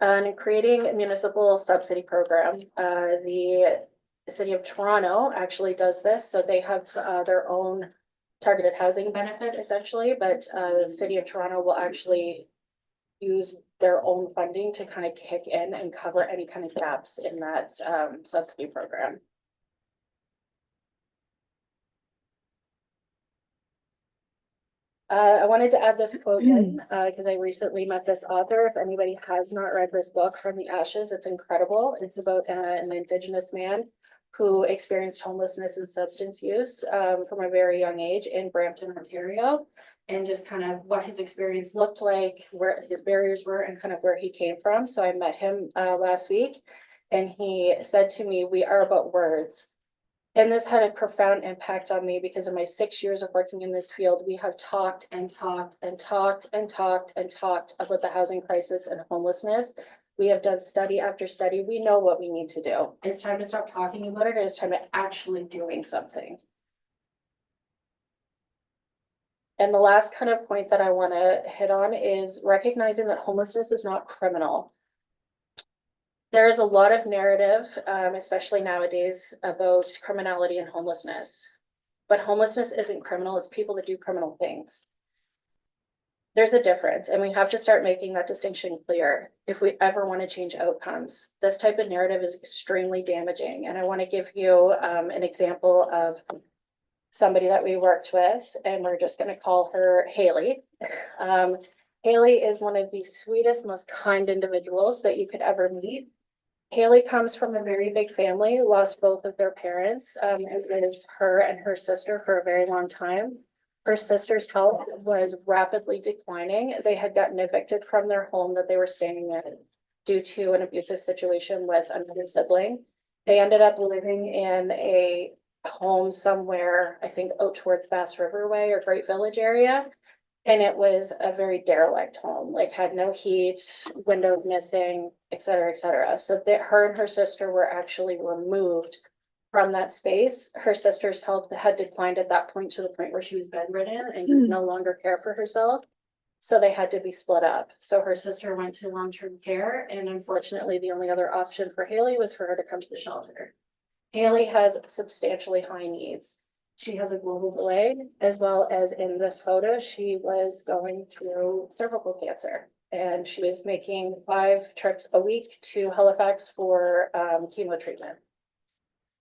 And creating a municipal subsidy program, the city of Toronto actually does this, so they have their own targeted housing benefit essentially, but the city of Toronto will actually use their own funding to kind of kick in and cover any kind of gaps in that subsidy program. I wanted to add this quote in because I recently met this author. If anybody has not read this book, From the Ashes, it's incredible. It's about an Indigenous man who experienced homelessness and substance use from a very young age in Brampton, Ontario, and just kind of what his experience looked like, where his barriers were, and kind of where he came from. So I met him last week, and he said to me, "We are about words." And this had a profound impact on me because in my 6 years of working in this field, we have talked and talked and talked and talked and talked about the housing crisis and homelessness. We have done study after study. We know what we need to do. It's time to stop talking about it. It's time to actually doing something. And the last kind of point that I want to hit on is recognizing that homelessness is not criminal. There is a lot of narrative, especially nowadays, about criminality and homelessness. But homelessness isn't criminal, it's people that do criminal things. There's a difference, and we have to start making that distinction clear if we ever want to change outcomes. This type of narrative is extremely damaging, and I want to give you an example of somebody that we worked with, and we're just going to call her Haley. Haley is one of the sweetest, most kind individuals that you could ever meet. Haley comes from a very big family, lost both of their parents. It was her and her sister for a very long time. Her sister's health was rapidly declining. They had gotten evicted from their home that they were staying in due to an abusive situation with another sibling. They ended up living in a home somewhere, I think out towards Bass River Way or Great Village area. And it was a very derelict home, like had no heat, windows missing, et cetera, et cetera. So that her and her sister were actually removed from that space. Her sister's health had declined at that point to the point where she was bedridden and could no longer care for herself. So they had to be split up. So her sister went to long-term care, and unfortunately, the only other option for Haley was for her to come to the shelter. Haley has substantially high needs. She has a global delay, as well as in this photo, she was going through cervical cancer. And she was making 5 trips a week to Halifax for chemo treatment.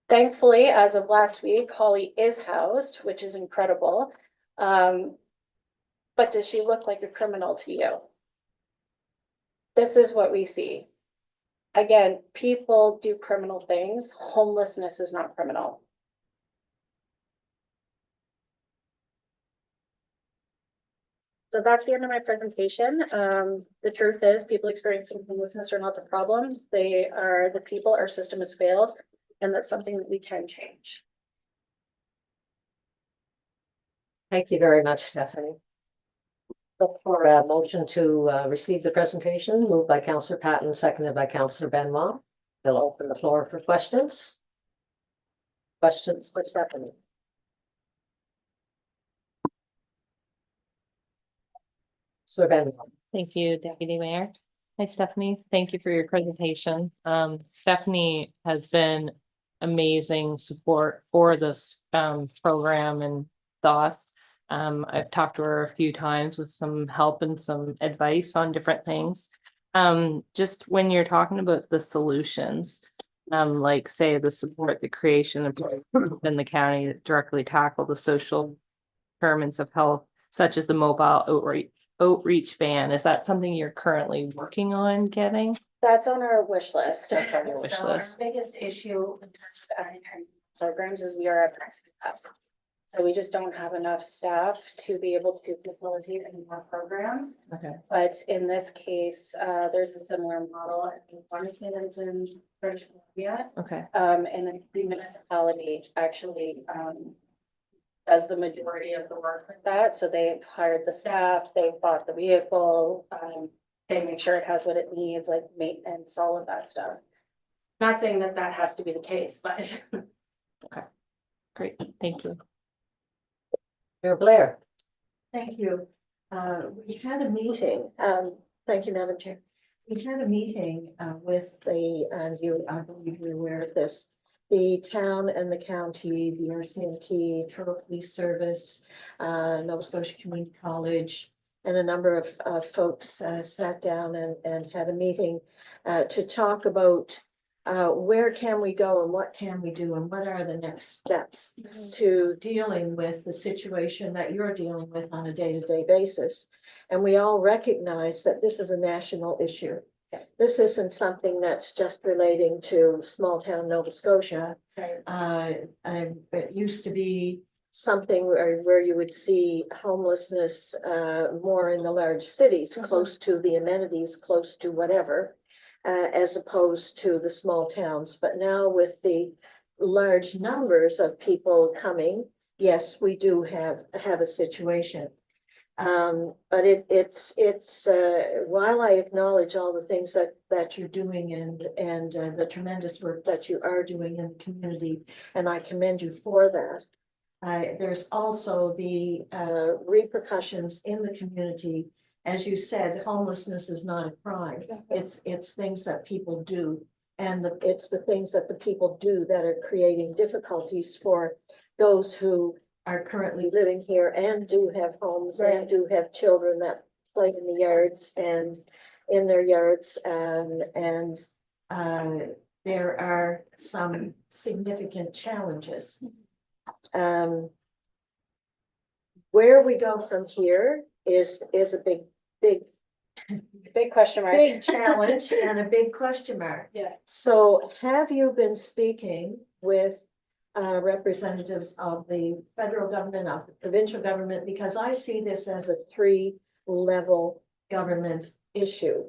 Thankfully, as of last week, Holly is housed, which is incredible. But does she look like a criminal to you? This is what we see. Again, people do criminal things. Homelessness is not criminal. So that's the end of my presentation. The truth is, people experiencing homelessness are not the problem. They are the people. Our system has failed, and that's something that we can change. Thank you very much, Stephanie. Look for a motion to receive the presentation, moved by Councillor Patton, seconded by Councillor Benoit. We'll open the floor for questions. Questions for Stephanie? Sir Benoit. Thank you, Deputy Mayor. Hi, Stephanie. Thank you for your presentation. Stephanie has been amazing support for this program and thoughts. I've talked to her a few times with some help and some advice on different things. Just when you're talking about the solutions, like say the support, the creation of in the county that directly tackle the social determinants of health, such as the mobile outreach van, is that something you're currently working on getting? That's on our wish list. That's on your wish So our list. biggest issue in terms of adding programs is we are at max capacity. So we just don't have enough staff to be able to facilitate any more programs. Okay. But in this case, there's a similar model. I want to say that it's in British Columbia. Okay. And the municipality actually does the majority of the work with that. So they've hired the staff, they've bought the vehicle, they make sure it has what it needs, like maintenance, all of that stuff. Not saying that that has to be the case, but. Okay, great, thank you. Mayor Blair. Thank you. We had a meeting, thank you, Madam Chair. We had a meeting with and I believe you're aware of this, the town and the county, the RCMP, Truro Police Service, Nova Scotia Community College, and a number of folks sat down and had a meeting to talk about where can we go and what can we do and what are the next steps to dealing with the situation that you're dealing with on a day-to-day basis. And we all recognize that this is a national issue. This isn't something that's just relating to small town Nova Scotia. It used to be something where you would see homelessness more in the large cities, close to the amenities, close to whatever, as opposed to the small towns. But now with the large numbers of people coming, yes, we do have a situation. But it's while I acknowledge all the things that you're doing and the tremendous work that you are doing in the community, and I commend you for that. There's also the repercussions in the community. As you said, homelessness is not a crime. It's things that people do. And it's the things that the people do that are creating difficulties for those who are currently living here and do have homes and do have children that play in the yards and in their yards. And there are some significant challenges. Where we go from here is a big question mark. big challenge and a big question mark. Yeah. So have you been speaking with representatives of the federal government, of the provincial government? Because I see this as a 3-level government issue.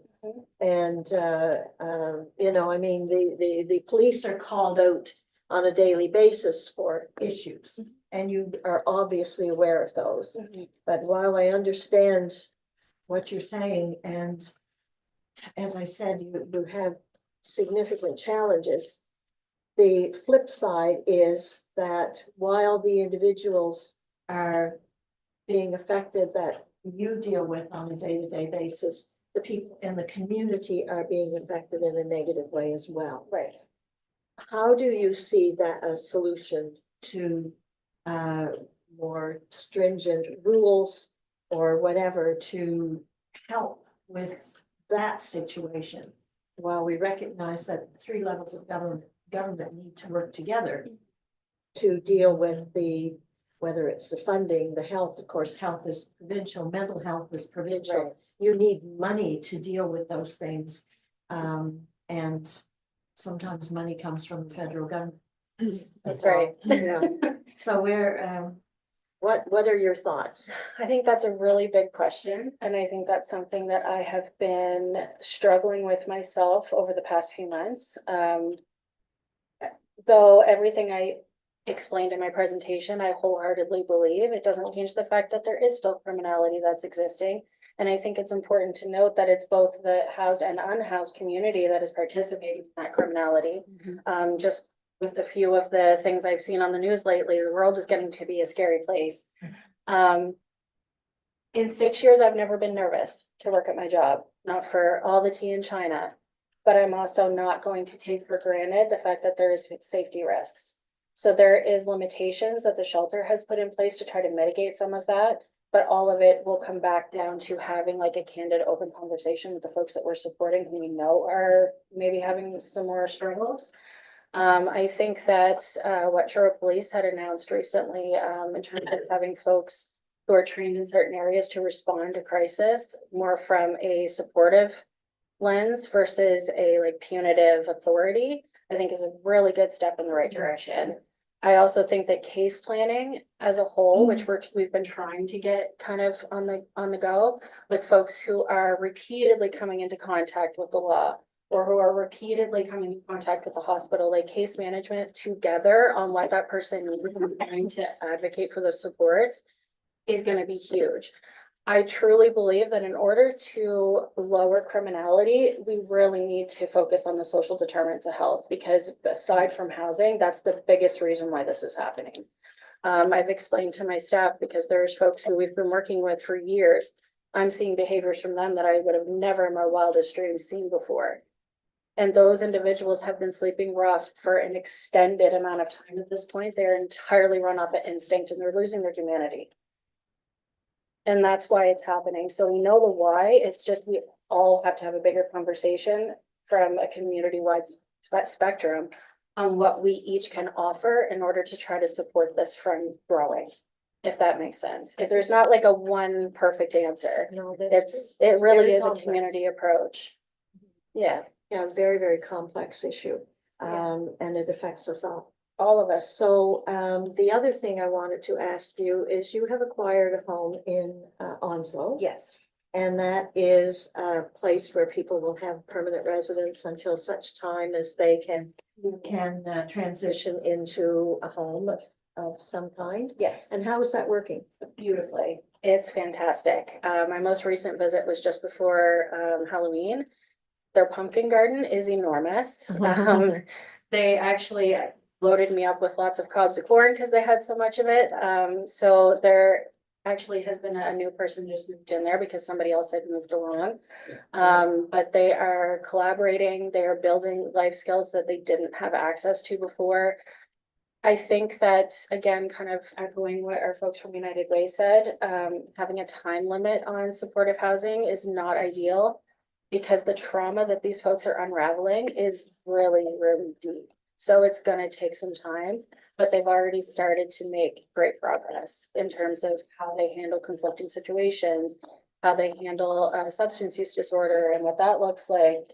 And, you know, I mean, the police are called out on a daily basis for issues, and you are obviously aware of those. But while I understand what you're saying, and as I said, you have significant challenges, the flip side is that while the individuals are being affected that you deal with on a day-to-day basis, the people in the community are being affected in a negative way as well. Right. How do you see that a solution to more stringent rules or whatever to help with that situation? While we recognize that 3 levels of government need to work together to deal with whether it's the funding, the health, of course, health is provincial, mental health is provincial. Right. You need money to deal with those things. And sometimes money comes from the federal government. That's right. Yeah. So what are your thoughts? I think that's a really big question, and I think that's something that I have been struggling with myself over the past few months. Though everything I explained in my presentation, I wholeheartedly believe, it doesn't change the fact that there is still criminality that's existing. And I think it's important to note that it's both the housed and unhoused community that is participating in that criminality. Just with a few of the things I've seen on the news lately, the world is getting to be a scary place. In 6 years, I've never been nervous to work at my job, not for all the tea in China, but I'm also not going to take for granted the fact that there is safety risks. So there is limitations that the shelter has put in place to try to mitigate some of that, but all of it will come back down to having like a candid, open conversation with the folks that we're supporting who we know are maybe having some more struggles. I think that what Truro Police had announced recently in terms of having folks who are trained in certain areas to respond to crisis more from a supportive lens versus a like punitive authority, I think is a really good step in the right direction. I also think that case planning as a whole, which we've been trying to get kind of on the go with folks who are repeatedly coming into contact with the law or who are repeatedly coming in contact with the hospital, like case management together on what that person needs and trying to advocate for the supports is going to be huge. I truly believe that in order to lower criminality, we really need to focus on the social determinants of health, because aside from housing, that's the biggest reason why this is happening. I've explained to my staff, because there's folks who we've been working with for years I'm seeing behaviors from them that I would have never in my wildest dreams seen before. And those individuals have been sleeping rough for an extended amount of time at this point. They're entirely run off of instinct and they're losing their humanity. And that's why it's happening. So we know the why. It's just we all have to have a bigger conversation from a community-wide spectrum on what we each can offer in order to try to support this from growing, if that makes sense. If there's not like a one perfect answer. No, It really very is a complex. community approach. Yeah, Yeah, very, very complex issue. Yeah. And it affects us all. all of us. So, the other thing I wanted to ask you is you have acquired a home in, Onslow. Yes. And that is a place where people will have permanent residence until such time as they can transition into a home of some kind. Yes, And how is that working? beautifully. It's fantastic. My most recent visit was just before Halloween. Their pumpkin garden is enormous. They actually loaded me up with lots of cobs of corn because they had so much of it. So there actually has been a new person just moved in there because somebody else had moved along. But they are collaborating, they are building life skills that they didn't have access to before. I think that, again, kind of echoing what our folks from United Way said, having a time limit on supportive housing is not ideal because the trauma that these folks are unraveling is really, really deep. So it's gonna take some time, but they've already started to make great progress in terms of how they handle conflicting situations, how they handle substance use disorder and what that looks like.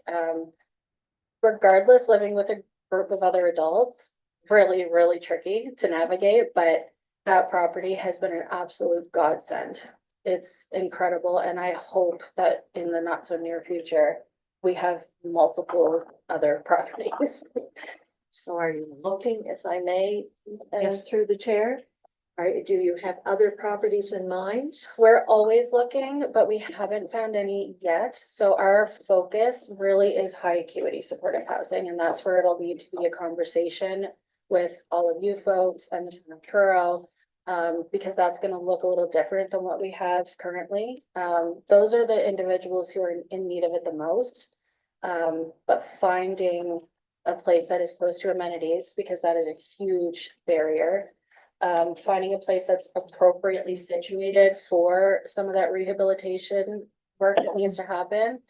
Regardless, living with a group of other adults, really, really tricky to navigate, but that property has been an absolute godsend. It's incredible, and I hope that in the not so near future, we have multiple other properties. So are you looking, if I may, Yes. through the chair? Do you have other properties in mind? We're always looking, but we haven't found any yet. So our focus really is high acuity supportive housing, and that's where it'll need to be a conversation with all of you folks and the town of Truro. Because that's gonna look a little different than what we have currently. Those are the individuals who are in need of it the most. But finding a place that is close to amenities, because that is a huge barrier. Finding a place that's appropriately situated for some of that rehabilitation work that needs to happen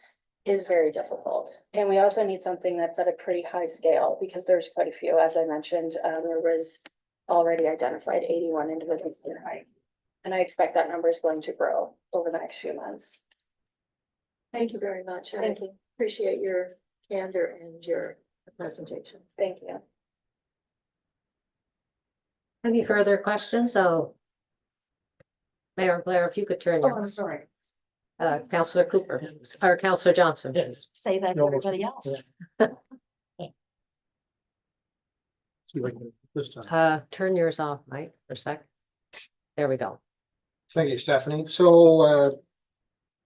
is very difficult. And we also need something that's at a pretty high scale, because there's quite a few, as I mentioned, there was already identified 81 individuals in height. And I expect that number is going to grow over the next few months. Thank you very much. Thank you. Appreciate your candor and your presentation. Thank you. Any further questions? Oh. Mayor Blair, if you could turn Oh, your, I'm sorry. Councillor Cooper, or Councillor Johnson. Yes. Say that to No, everybody else. See if I can this time. Turn yours off, Mike, for a sec. There we go. Thank you, Stephanie. So,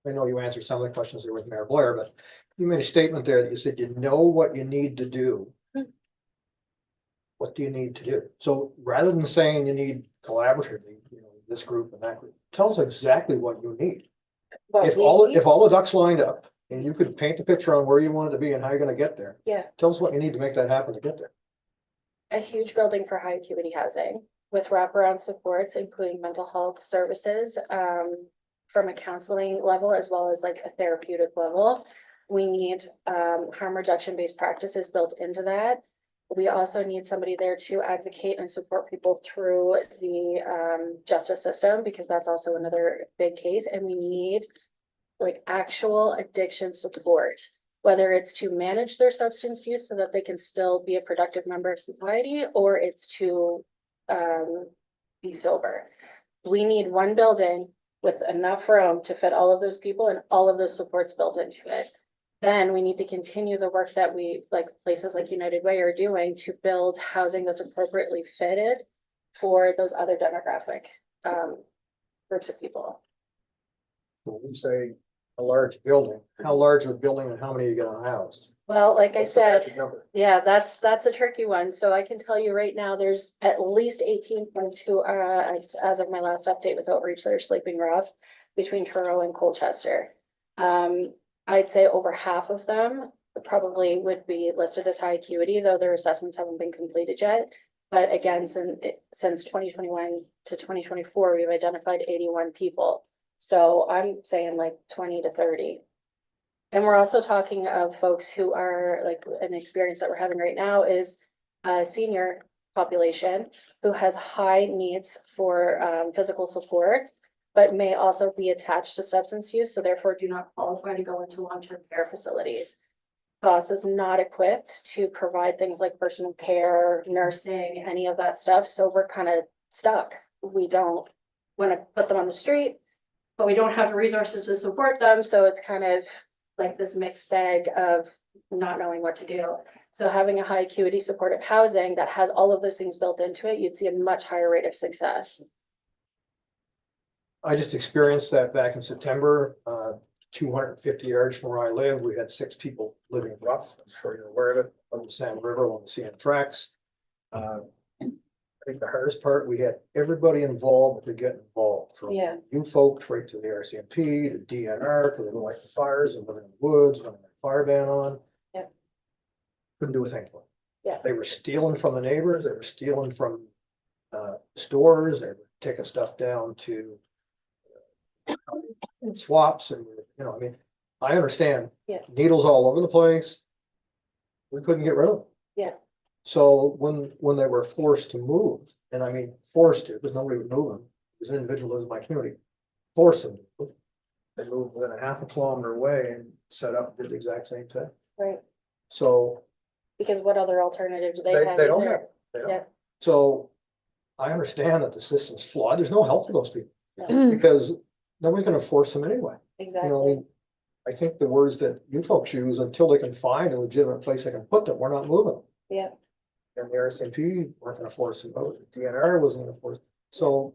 I know you answered some of the questions there with Mayor Blair, but you made a statement there that you said you know what you need to do. What do you need to do? So rather than saying you need collaboratively, this group and that group, tell us exactly what you need. What If we all need- the ducks lined up and you could paint the picture on where you want it to be and how you're gonna get there, Yeah, tell us what you need to make that happen to get there. a huge building for high acuity housing with wraparound supports, including mental health services, from a counseling level as well as like a therapeutic level. We need harm reduction based practices built into that. We also need somebody there to advocate and support people through the justice system, because that's also another big case. And we need like actual addiction support, whether it's to manage their substance use so that they can still be a productive member of society, or it's to be sober. We need one building with enough room to fit all of those people and all of those supports built into it. Then we need to continue the work that we, like places like United Way, are doing to build housing that's appropriately fitted for those other demographic groups of people. When we say a large building, how large of a building and how many are you gonna house? Well, like I What's the said, magic number? yeah, that's a tricky one. So I can tell you right now, there's at least 18 folks who are, as of my last update with outreach, that are sleeping rough. between Truro and Colchester. I'd say over half of them probably would be listed as high acuity, though their assessments haven't been completed yet. But again, since 2021 to 2024, we've identified 81 people. So I'm saying like 20 to 30. And we're also talking of folks who are like an experience that we're having right now is a senior population who has high needs for physical supports, but may also be attached to substance use, so therefore do not qualify to go into long-term care facilities. FOSS is not equipped to provide things like personal care, nursing, any of that stuff, so we're kind of stuck. We don't want to put them on the street, but we don't have the resources to support them, so it's kind of like this mixed bag of not knowing what to do. So having a high acuity supportive housing that has all of those things built into it, you'd see a much higher rate of success. I just experienced that back in September, 250 yards from where I live, we had 6 people living rough. I'm sure you're aware of it, on the Sand River, along the CN tracks. I think the hardest part, we had everybody involved to get involved, from Yeah. you folks right to the RCMP, to DNR, because they don't like the fires and living in the woods, when the fire ban on. Yep. Couldn't do a thing for them. Yeah. They were stealing from the neighbors, they were stealing from stores, they were taking stuff down to swaps, and I mean, I understand. Yeah. Needles all over the place. We couldn't get rid of them. Yeah. So when they were forced to move, and I mean forced to, because nobody would move them, because an individual lives in my community, force them to move. They moved within a half a kilometer away and set up and did the exact same thing. Right. So Because what other alternative do they have? they don't either? have. They don't. Yeah. So I understand that the system's flawed. There's no help for those people No, because nobody's gonna force them anyway. I exactly. mean, I think the words that you folks use, until they can find a legitimate place they can put them, we're not moving them. Yeah. And the RCMP weren't gonna force them out, DNR wasn't gonna force, so.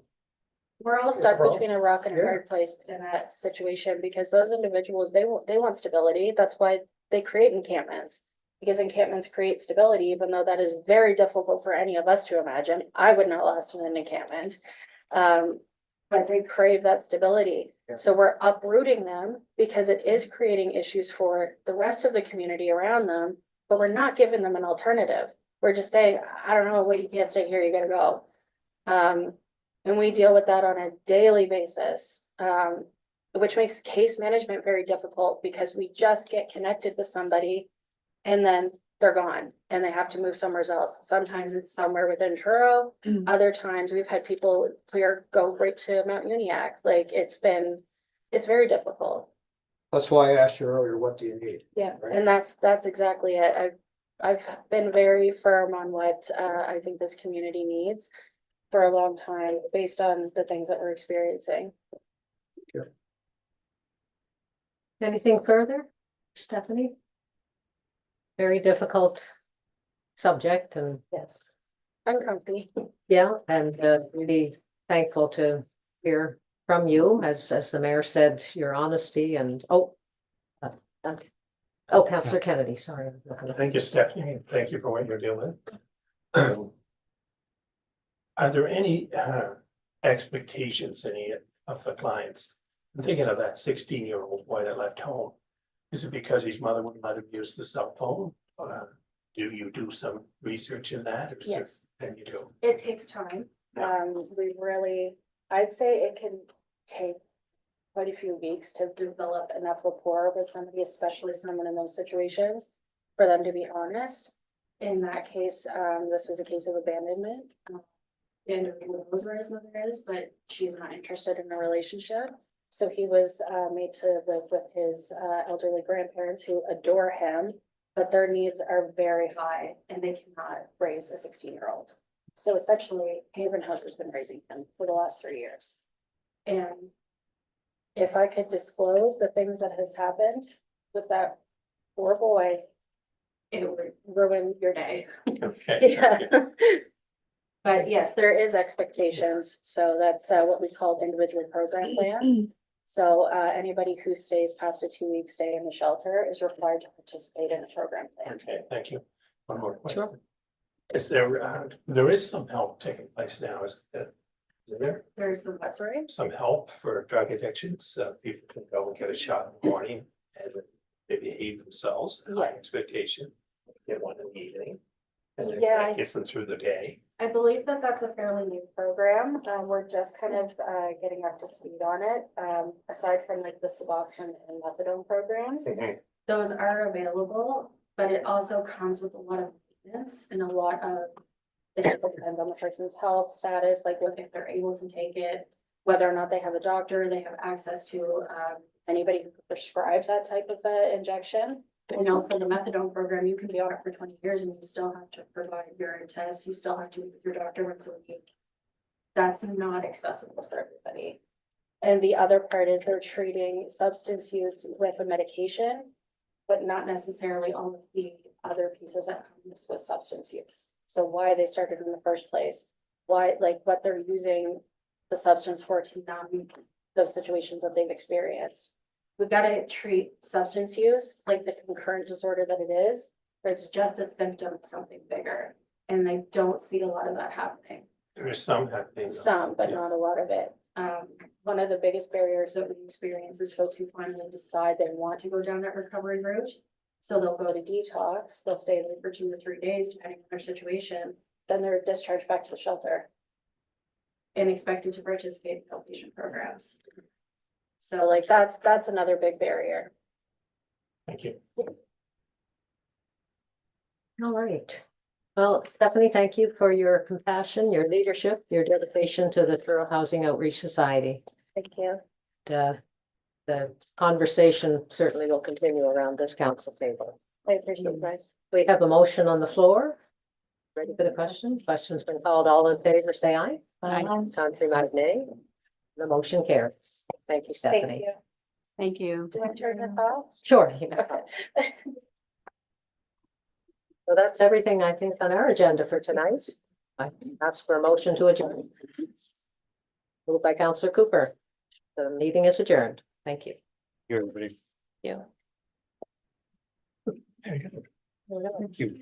We're all It's a stuck problem. between a rock and a Yeah. hard place in that situation because those individuals, they want stability. That's why they create encampments. Because encampments create stability, even though that is very difficult for any of us to imagine. I would not last in an encampment. But they crave that stability. Yeah. So we're uprooting them because it is creating issues for the rest of the community around them, but we're not giving them an alternative. We're just saying, I don't know, what, you can't stay here, you gotta go. And we deal with that on a daily basis, which makes case management very difficult because we just get connected with somebody and then they're gone and they have to move somewhere else. Sometimes it's somewhere within Truro. Other times we've had people go right to Mount Uniac. Like it's very difficult. that's why I asked you earlier, what do you need? Yeah, Right. and that's exactly it. I've been very firm on what I think this community needs for a long time, based on the things that we're experiencing. Anything further, Stephanie? Very difficult subject and Yes. Uncomfy. yeah, and really thankful to hear from you, as the mayor said, your honesty and, Councillor Kennedy, sorry. I'm looking at- Thank you, Stephanie, and thank you for what you're doing. Are there any expectations, any of the clients? I'm thinking of that 16-year-old boy that left home. Is it because his mother wouldn't let him use the cell phone? Do you do some research in that? Or is it- Yes. And you do? It takes time. I'd say it can take quite a few weeks to develop enough rapport with somebody, especially someone in those situations, for them to be honest. In that case, this was a case of abandonment. The individual knows where his mother is, but she's not interested in a relationship. So he was made to live with his elderly grandparents who adore him, but their needs are very high and they cannot raise a 16-year-old. So essentially, Haven House has been raising him for the last 3 years. And if I could disclose the things that has happened with that poor boy, it would ruin your day. Okay. Yeah. But yes, there is expectations. So that's what we call individual program plans. So anybody who stays past a 2-week stay in the shelter is required to participate in a program plan. Okay, thank you. One more question. Is there is some help taking place now, is that Is there There's some, what's right? some help for drug addictions? People can go and get a shot in the morning and they behave themselves, high Yeah. expectation. Get one in the evening. And then Yeah, that gets them through the day. I believe that that's a fairly new program. We're just kind of getting up to speed on it. Aside from like the Suboxone and methadone programs, those are available, but it also comes with a lot of maintenance and a lot of, it just depends on the person's health status, like if they're able to take it, whether or not they have a doctor, they have access to anybody who prescribes that type of injection. You know, for the methadone program, you can be on it for 20 years and you still have to provide urine tests. You still have to meet with your doctor once a week. That's not accessible for everybody. And the other part is they're treating substance use with a medication, but not necessarily all of the other pieces that comes with substance use. So why they started in the first place, why, like what they're using the substance for to numb those situations that they've experienced. We've got to treat substance use like the concurrent disorder that it is, or it's just a symptom of something bigger. And I don't see a lot of that happening. There is some happening. though. Some, but Yeah. not a lot of it. One of the biggest barriers that we experience is folks who finally decide they want to go down that recovery route. So they'll go to detox, they'll stay there for 2 or 3 days, depending on their situation, then they're discharged back to the shelter. And expected to participate in outpatient programs. So like that's another big barrier. Thank you. All right. Well, Stephanie, thank you for your compassion, your leadership, your dedication to the Truro Housing Outreach Society. Thank you. The conversation certainly will continue around this council table. I appreciate it, guys. We have a motion on the floor. Ready for the question? Question's been called. All in favor, say aye. Aye. Contrary minded, nay. The motion carries. Thank you, Thank Stephanie. you. Thank you. Do I turn this off? Sure. Okay. So that's everything I think on our agenda for tonight. I ask for a motion to adjourn. Moved by Councillor Cooper. The meeting is adjourned. Thank you. Here, everybody. Yeah. Thank you.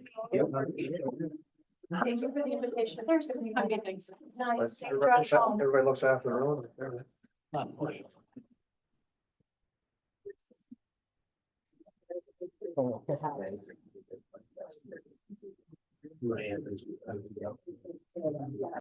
Thank you for the invitation. There's some good things. Nice. Everybody looks after their own.